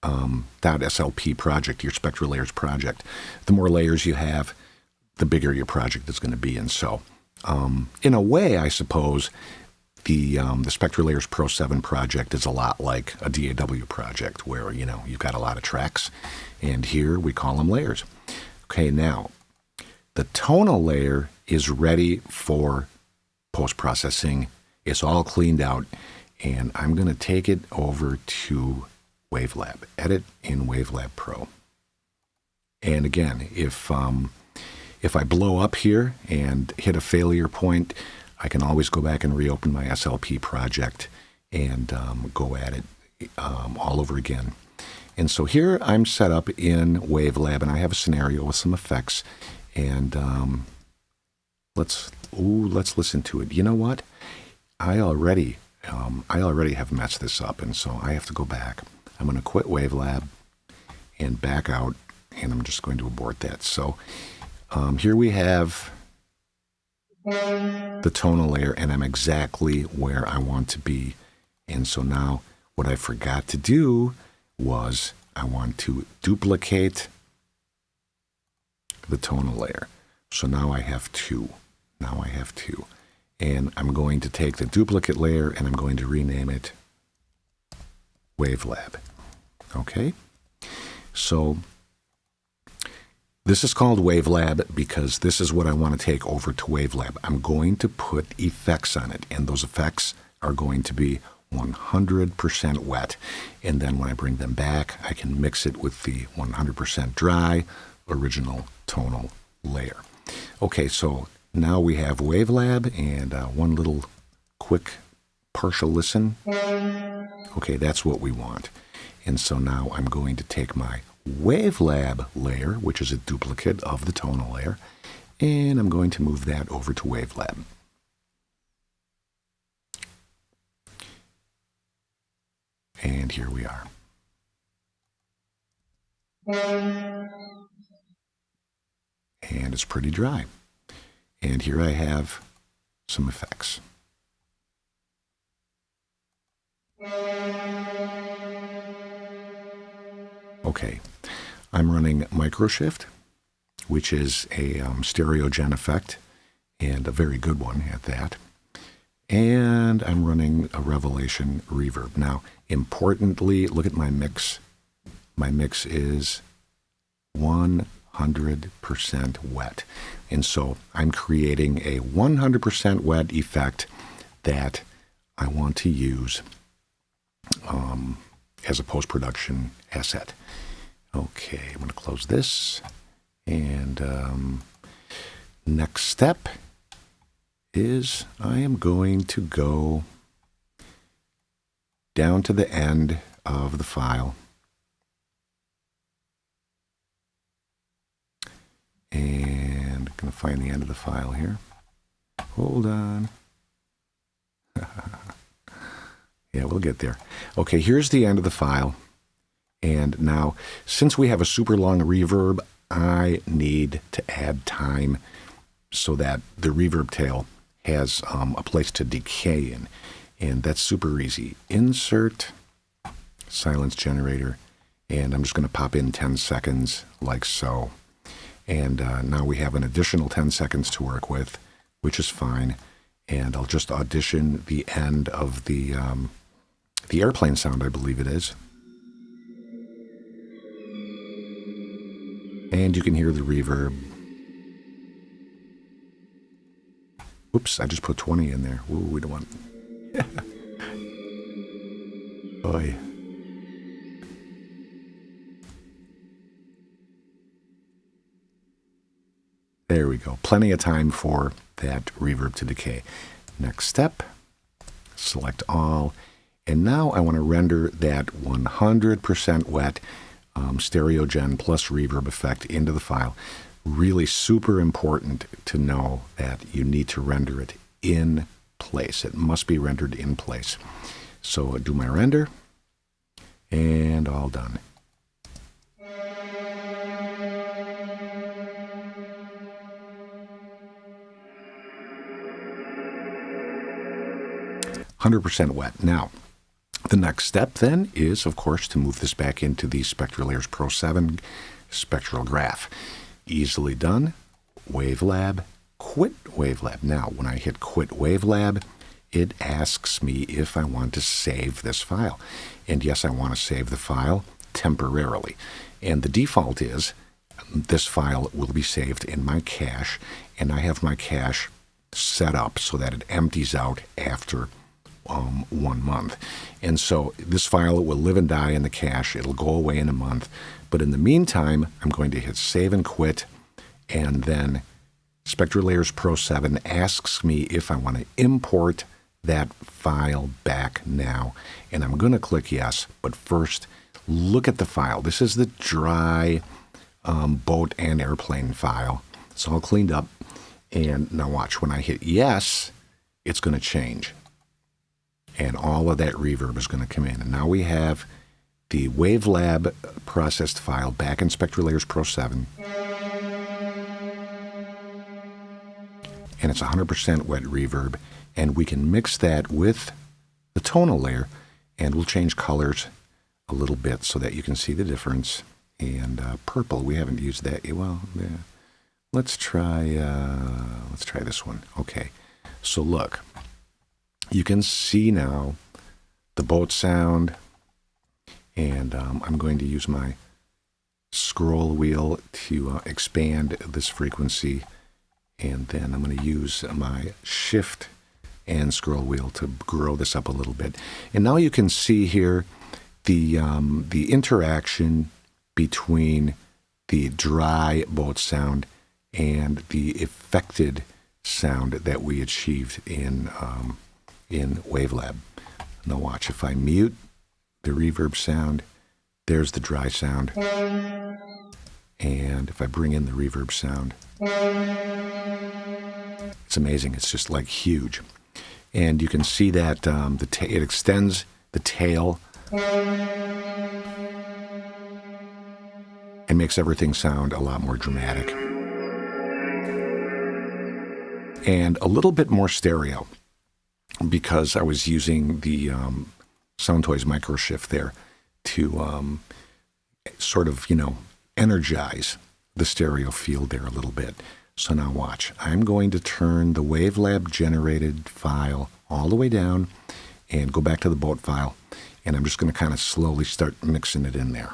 S1: .slp project, your SpectraLayers project. The more layers you have, the bigger your project is going to be. And so, in a way, I suppose the SpectraLayers Pro 7 project is a lot like a DAW project, where you've got a lot of tracks, and here we call them layers. Okay, now the tonal layer is ready for post-processing. It's all cleaned out, and I'm going to take it over to Wavelab. Edit in Wavelab Pro. And again, if I blow up here and hit a failure point, I can always go back and reopen my SLP project and go at it all over again. And so here I'm set up in Wavelab, and I have a scenario with some effects. And let's listen to it. You know what? I already have messed this up, and so I have to go back. I'm going to quit Wavelab and back out, and I'm just going to abort that. So here we have the tonal layer, and I'm exactly where I want to be. And so now what I forgot to do was I want to duplicate the tonal layer. So now I have two. And I'm going to take the duplicate layer and I'm going to rename it Wavelab. Okay? So this is called Wavelab because this is what I want to take over to Wavelab. I'm going to put effects on it, and those effects are going to be 100% wet. And then when I bring them back, I can mix it with the 100% dry original tonal layer. Okay, so now we have Wavelab, and one little quick partial listen. Okay, that's what we want. And so now I'm going to take my Wavelab layer, which is a duplicate of the tonal layer, and I'm going to move that over to Wavelab. And here we are. And it's pretty dry. And here I have some effects. Okay, I'm running Microshift, which is a stereo gen effect, and a very good one at that. And I'm running a Revelation reverb. Now, importantly, look at my mix. My mix is 100% wet. And so I'm creating a 100% wet effect that I want to use as a post-production asset. Okay, I'm going to close this. And next step is I am going to go down to the end of the file. And I'm going to find the end of the file here. Hold on. Yeah, we'll get there. Okay, here's the end of the file. And now, since we have a super long reverb, I need to add time so that the reverb tail has a place to decay in. And that's super easy. Insert silence generator. And I'm just going to pop in 10 seconds like so. And now we have an additional 10 seconds to work with, which is fine. And I'll just audition the end of the airplane sound, I believe it is. And you can hear the reverb. Oops, I just put 20 in there. Ooh, we don't want... Oh, yeah. There we go. Plenty of time for that reverb to decay. Next step, select all. And now I want to render that 100% wet stereo gen plus reverb effect into the file. Really super important to know that you need to render it in place. It must be rendered in place. So I do my render, and all done. %, wet. Now, The next step then is, of course, to move this back into the SpectraLayers Pro 7 spectral graph. Easily done. WaveLab, quit WaveLab. Now, when I hit quit WaveLab, it asks me if I want to save this file. And yes, I want to save the file temporarily. And the default is this file will be saved in my cache, and I have my cache set up so that it empties out after 1 month. And so this file will live and die in the cache. It'll go away in a month. But in the meantime, I'm going to hit save and quit, and then SpectraLayers Pro 7 asks me if I want to import that file back now. And I'm going to click yes, but first, look at the file. This is the dry boat and airplane file. It's all cleaned up. And now watch, when I hit yes, it's going to change. And all of that reverb is going to come in. And now we have the WaveLab processed file back in SpectraLayers Pro 7. And it's 100% wet reverb. And we can mix that with the tonal layer, and we'll change colors a little bit so that you can see the difference. And purple, we haven't used that. Well, yeah. Let's try this one. Okay, so look, you can see now the boat sound, and I'm going to use my scroll wheel to expand this frequency, and then I'm going to use my shift and scroll wheel to grow this up a little bit. And now you can see here the interaction between the dry boat sound and the affected sound that we achieved in WaveLab. Now watch, if I mute the reverb sound, there's the dry sound. And if I bring in the reverb sound, it's amazing. It's just like huge. And you can see that it extends the tail and makes everything sound a lot more dramatic. And a little bit more stereo, because I was using the SoundToys microshift there to sort of, energize the stereo field there a little bit. So now watch. I'm going to turn the WaveLab generated file all the way down and go back to the boat file, and I'm just going to kind of slowly start mixing it in there.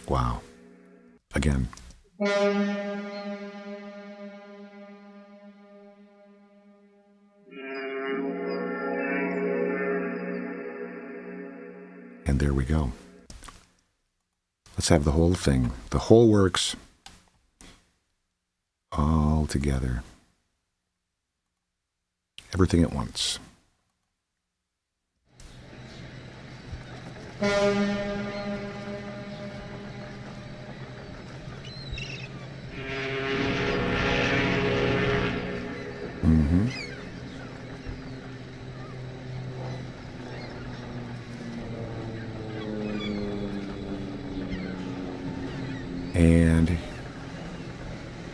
S1: Wow. Again. And there we go. Let's have the whole thing, the whole works, all together. Everything at once. And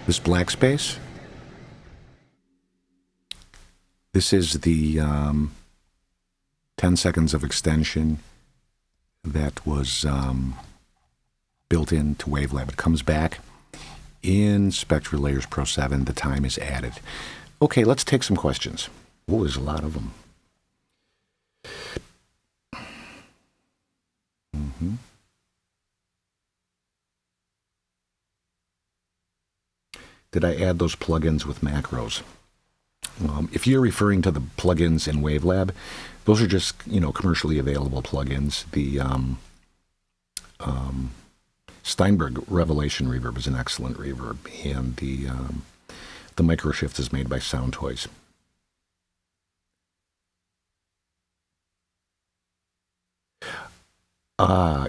S1: this black space, this is the 10 seconds of extension that was built into WaveLab. It comes back in SpectraLayers Pro 7. The time is added. Okay, let's take some questions. Oh, there's a lot of them. Did I add those plugins with macros? If you're referring to the plugins in WaveLab, those are just, commercially available plugins. The Steinberg Revelation reverb is an excellent reverb, and the microshift is made by SoundToys.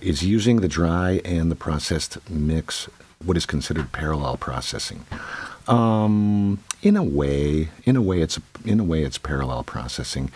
S1: Is using the dry and the processed mix what is considered parallel processing? In a way, it's parallel processing.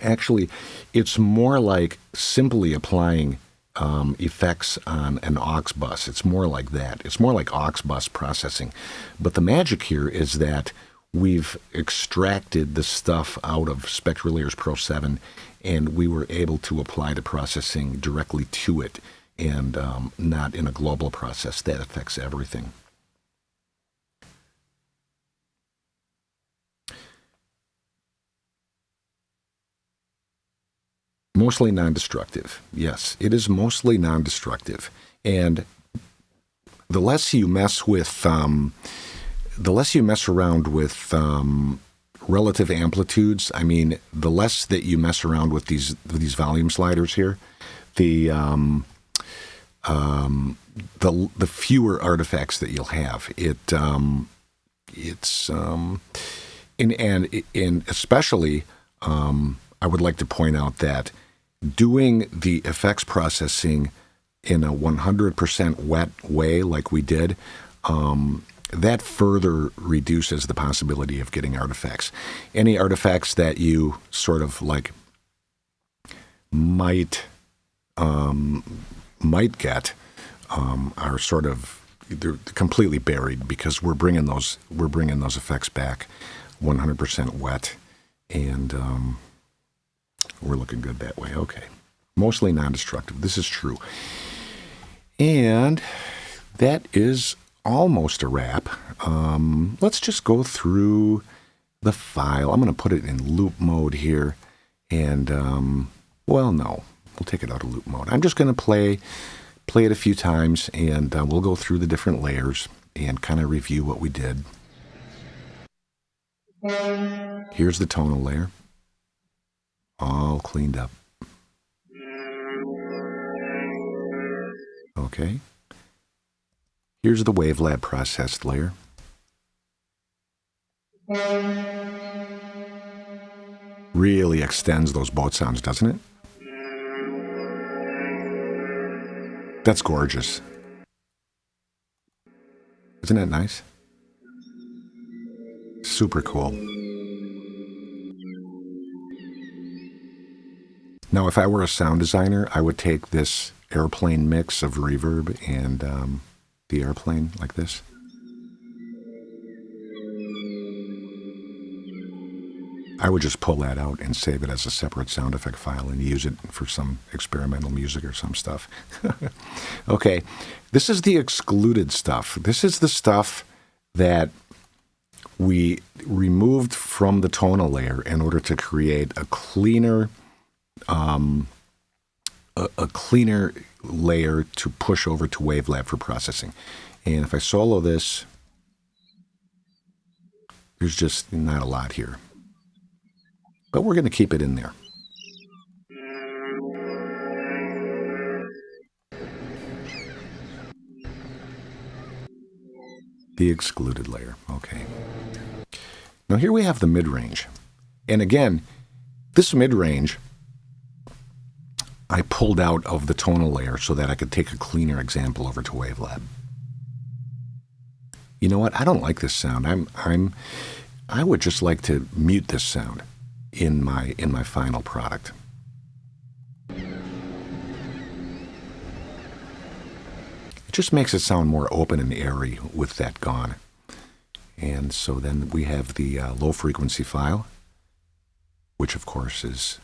S1: Actually, it's more like simply applying effects on an aux bus. It's more like that. It's more like aux bus processing. But the magic here is that we've extracted the stuff out of SpectraLayers Pro 7, and we were able to apply the processing directly to it, and not in a global process. That affects everything. Mostly non-destructive. Yes, it is mostly non-destructive. And the less you mess with, the less you mess around with relative amplitudes, I mean, the less that you mess around with these volume sliders here, the fewer artifacts that you'll have. And especially, I would like to point out that doing the effects processing in a 100% wet way like we did, that further reduces the possibility of getting artifacts. Any artifacts that you sort of like might get are sort of, they're completely buried because we're bringing those effects back 100% wet, and we're looking good that way. Okay. Mostly non-destructive. This is true. And that is almost a wrap. Let's just go through the file. I'm going to put it in loop mode here. And, well, no. We'll take it out of loop mode. I'm just going to play it a few times, and we'll go through the different layers and kind of review what we did. Here's the tonal layer. All cleaned up. Okay. Here's the Wavelab processed layer. Really extends those boat sounds, doesn't it? That's gorgeous. Isn't that nice? Super cool. Now, if I were a sound designer, I would take this airplane mix of reverb and the airplane like this. I would just pull that out and save it as a separate sound effect file and use it for some experimental music or some stuff. Okay, this is the excluded stuff. This is the stuff that we removed from the tonal layer in order to create a cleaner cleaner layer to push over to Wavelab for processing. And if I solo this, there's just not a lot here. But we're going to keep it in there. The excluded layer. Okay. Now here we have the mid-range. And again, this mid-range I pulled out of the tonal layer so that I could take a cleaner example over to Wavelab. You know what? I don't like this sound. I would just like to mute this sound in my final product. It just makes it sound more open and airy with that gone. And so then we have the low frequency file, which of course is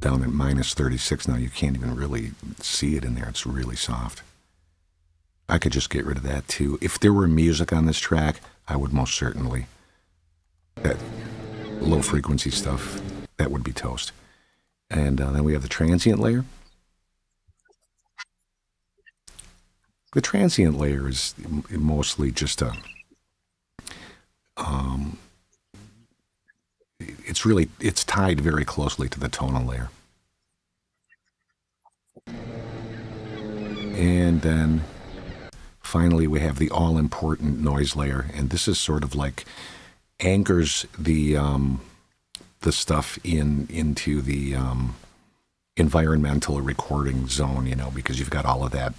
S1: down at minus 36 now. You can't even really see it in there. It's really soft. I could just get rid of that too. If there were music on this track, I would most certainly. That low frequency stuff, that would be toast. And then we have the transient layer. The transient layer is mostly just a, it's tied very closely to the tonal layer. And then finally we have the all-important noise layer, and this is sort of like anchors the stuff into the environmental recording zone, you know, because you've got all of that,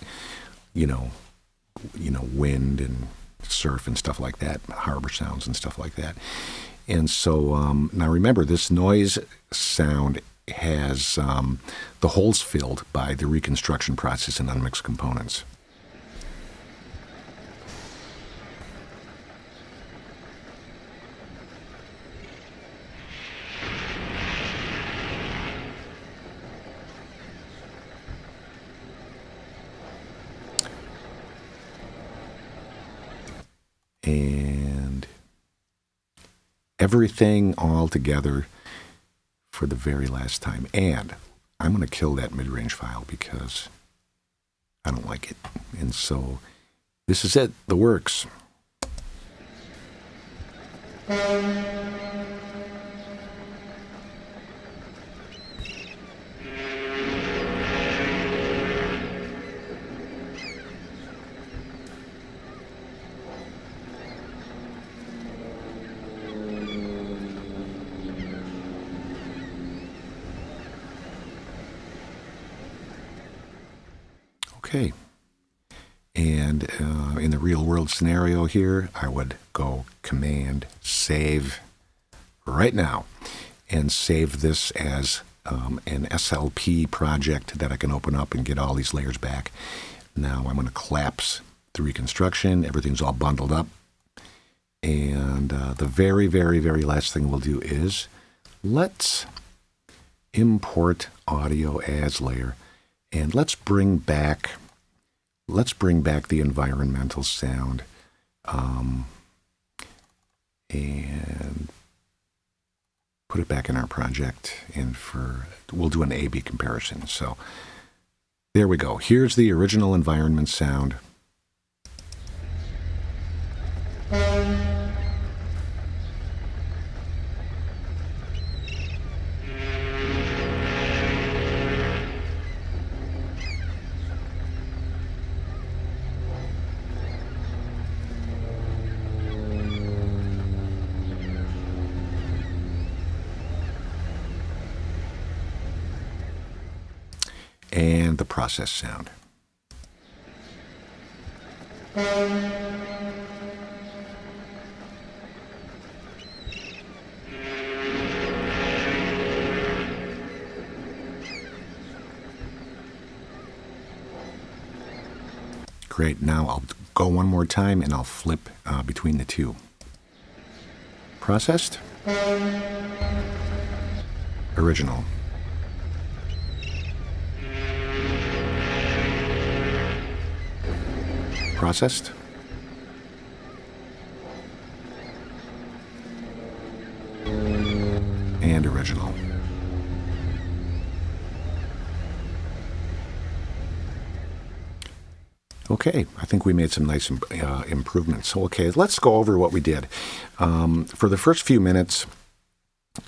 S1: you know, wind and surf and stuff like that, harbor sounds and stuff like that. And so now remember, this noise sound has the holes filled by the reconstruction process in Unmix components. And everything all together for the very last time. And I'm going to kill that mid-range file because I don't like it. And so this is it, the works. Okay, and in the real world scenario here, I would go Command Save right now and save this as an SLP project that I can open up and get all these layers back. Now I'm going to collapse the reconstruction. Everything's all bundled up. And the very, very, very last thing we'll do is let's import audio as layer. And let's bring back the environmental sound, and put it back in our project. And we'll do an A/B comparison. So there we go. Here's the original environment sound. And the process sound. Great. Now I'll go one more time and I'll flip between the two. Processed. Original. Processed. And original. Okay, I think we made some nice improvements. So, okay, let's go over what we did. For the first few minutes,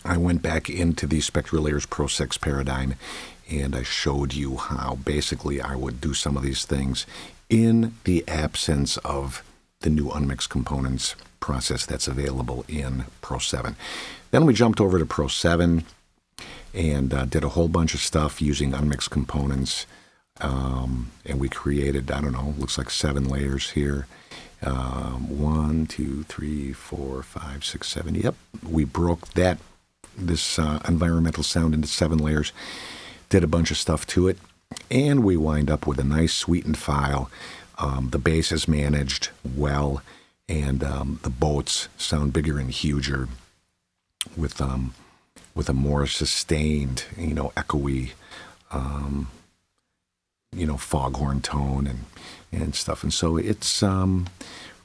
S1: I went back into the SpectraLayers Pro 6 paradigm, and I showed you how basically I would do some of these things in the absence of the new Unmix components process that's available in Pro 7. Then we jumped over to Pro 7 and did a whole bunch of stuff using Unmix components. And we created, I don't know, looks like 7 layers here. 1, 2, 3, 4, 5, 6, 7. Yep, we broke this environmental sound into 7 layers, did a bunch of stuff to it, and we wind up with a nice sweetened file. The bass is managed well, and the boats sound bigger and huger with a more sustained, echoey, foghorn tone and stuff. And so it's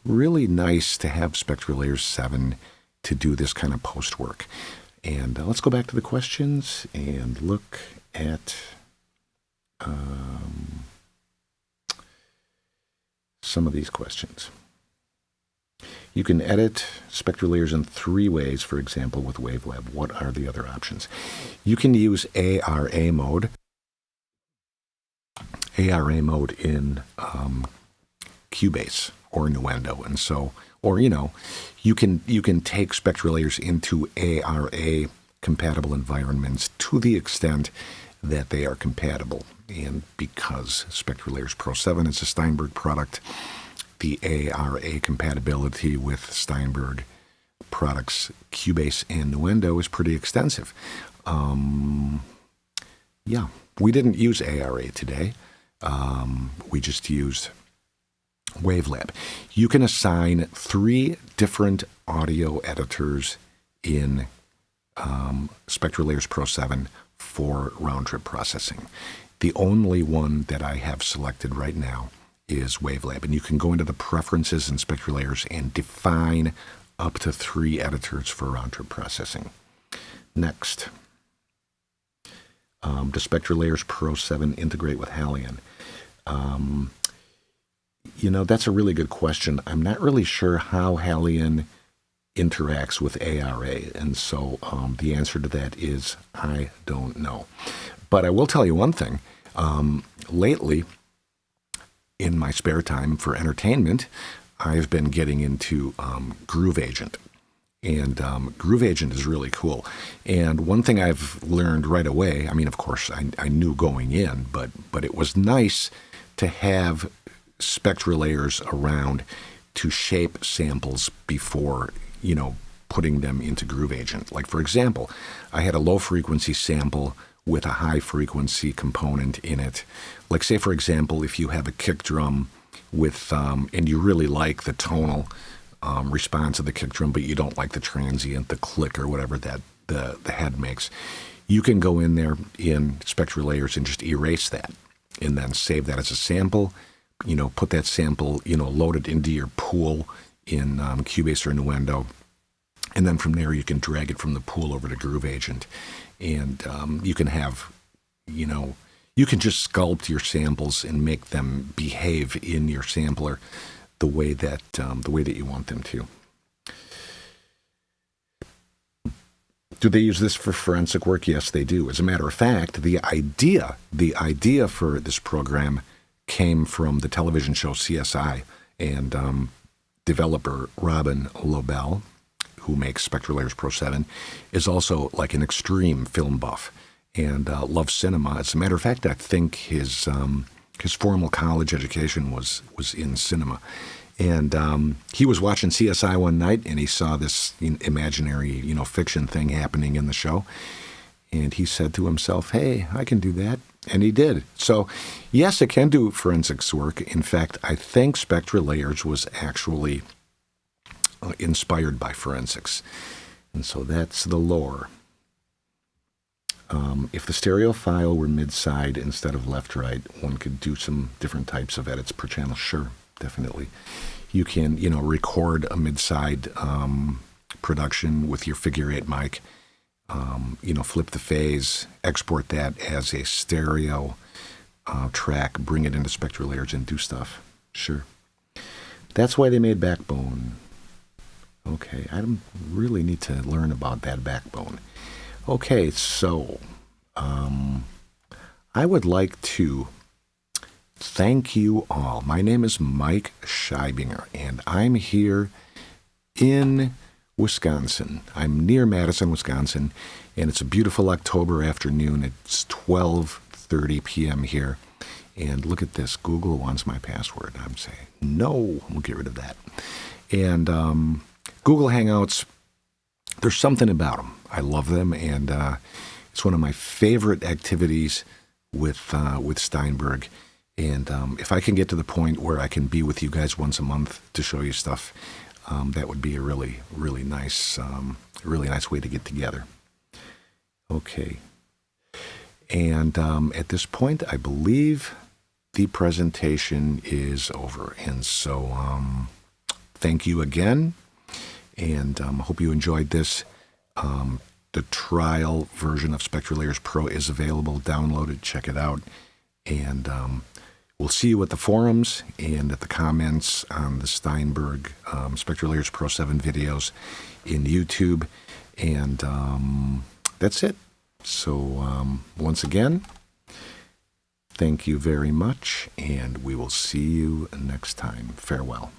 S1: really nice to have SpectraLayers 7 to do this kind of post work. And let's go back to the questions and look at some of these questions. You can edit SpectraLayers in 3 ways, for example, with WaveLab. What are the other options? You can use ARA mode. ARA mode in Cubase or Nuendo, and so, or you can take SpectraLayers into ARA compatible environments to the extent that they are compatible. And because SpectraLayers Pro 7 is a Steinberg product, the ARA compatibility with Steinberg products Cubase and Nuendo is pretty extensive. Yeah, we didn't use ARA today. We just used Wavelab. You can assign 3 different audio editors in SpectraLayers Pro 7 for round-trip processing. The only one that I have selected right now is Wavelab, and you can go into the preferences in SpectraLayers and define up to 3 editors for round-trip processing. Next, does SpectraLayers Pro 7 integrate with Halion? That's a really good question. I'm not really sure how Halion interacts with ARA, and so the answer to that is I don't know. But I will tell you one thing. Lately, in my spare time for entertainment, I've been getting into Groove Agent. And Groove Agent is really cool. And one thing I've learned right away, I mean, of course, I knew going in, but it was nice to have SpectraLayers around to shape samples before, putting them into Groove Agent. Like, for example, I had a low-frequency sample with a high-frequency component in it. Like, say, for example, if you have a kick drum with, and you really like the tonal response of the kick drum, but you don't like the transient, the click, or whatever that the head makes, you can go in there in SpectraLayers and just erase that, and then save that as a sample. Put that sample, load it into your pool in Cubase or Nuendo, and then from there you can drag it from the pool over to Groove Agent, and you can have, you can just sculpt your samples and make them behave in your sampler the way that you want them to. Do they use this for forensic work? Yes, they do. As a matter of fact, the idea for this program came from the television show CSI, and developer Robin Lobel, who makes SpectraLayers Pro 7, is also like an extreme film buff and loves cinema. As a matter of fact, I think his formal college education was in cinema. And he was watching CSI one night, and he saw this imaginary, fiction thing happening in the show. And he said to himself, hey, I can do that. And he did. So, yes, it can do forensics work. In fact, I think SpectraLayers was actually inspired by forensics. And so that's the lore. If the stereo file were mid-side instead of left-right, one could do some different types of edits per channel. Sure, definitely. You can, record a mid-side production with your figure 8 mic. Flip the phase, export that as a stereo track, bring it into SpectraLayers and do stuff. Sure. That's why they made Backbone. Okay, I really need to learn about that Backbone. Okay, so I would like to thank you all. My name is Mike Scheibinger, and I'm here in Wisconsin. I'm near Madison, Wisconsin, and it's a beautiful October afternoon. It's 12:30 p.m. here. And look at this. Google wants my password. I'm saying, no, we'll get rid of that. And Google Hangouts, there's something about them. I love them, and it's one of my favorite activities with Steinberg. And if I can get to the point where I can be with you guys once a month to show you stuff, that would be a really, really nice way to get together. Okay. And at this point, I believe the presentation is over. And so thank you again. And I hope you enjoyed this. The trial version of SpectraLayers Pro is available. Download it, check it out. And we'll see you at the forums and at the comments on the Steinberg SpectraLayers Pro 7 videos in YouTube. And that's it. So once again, thank you very much, and we will see you next time. Farewell.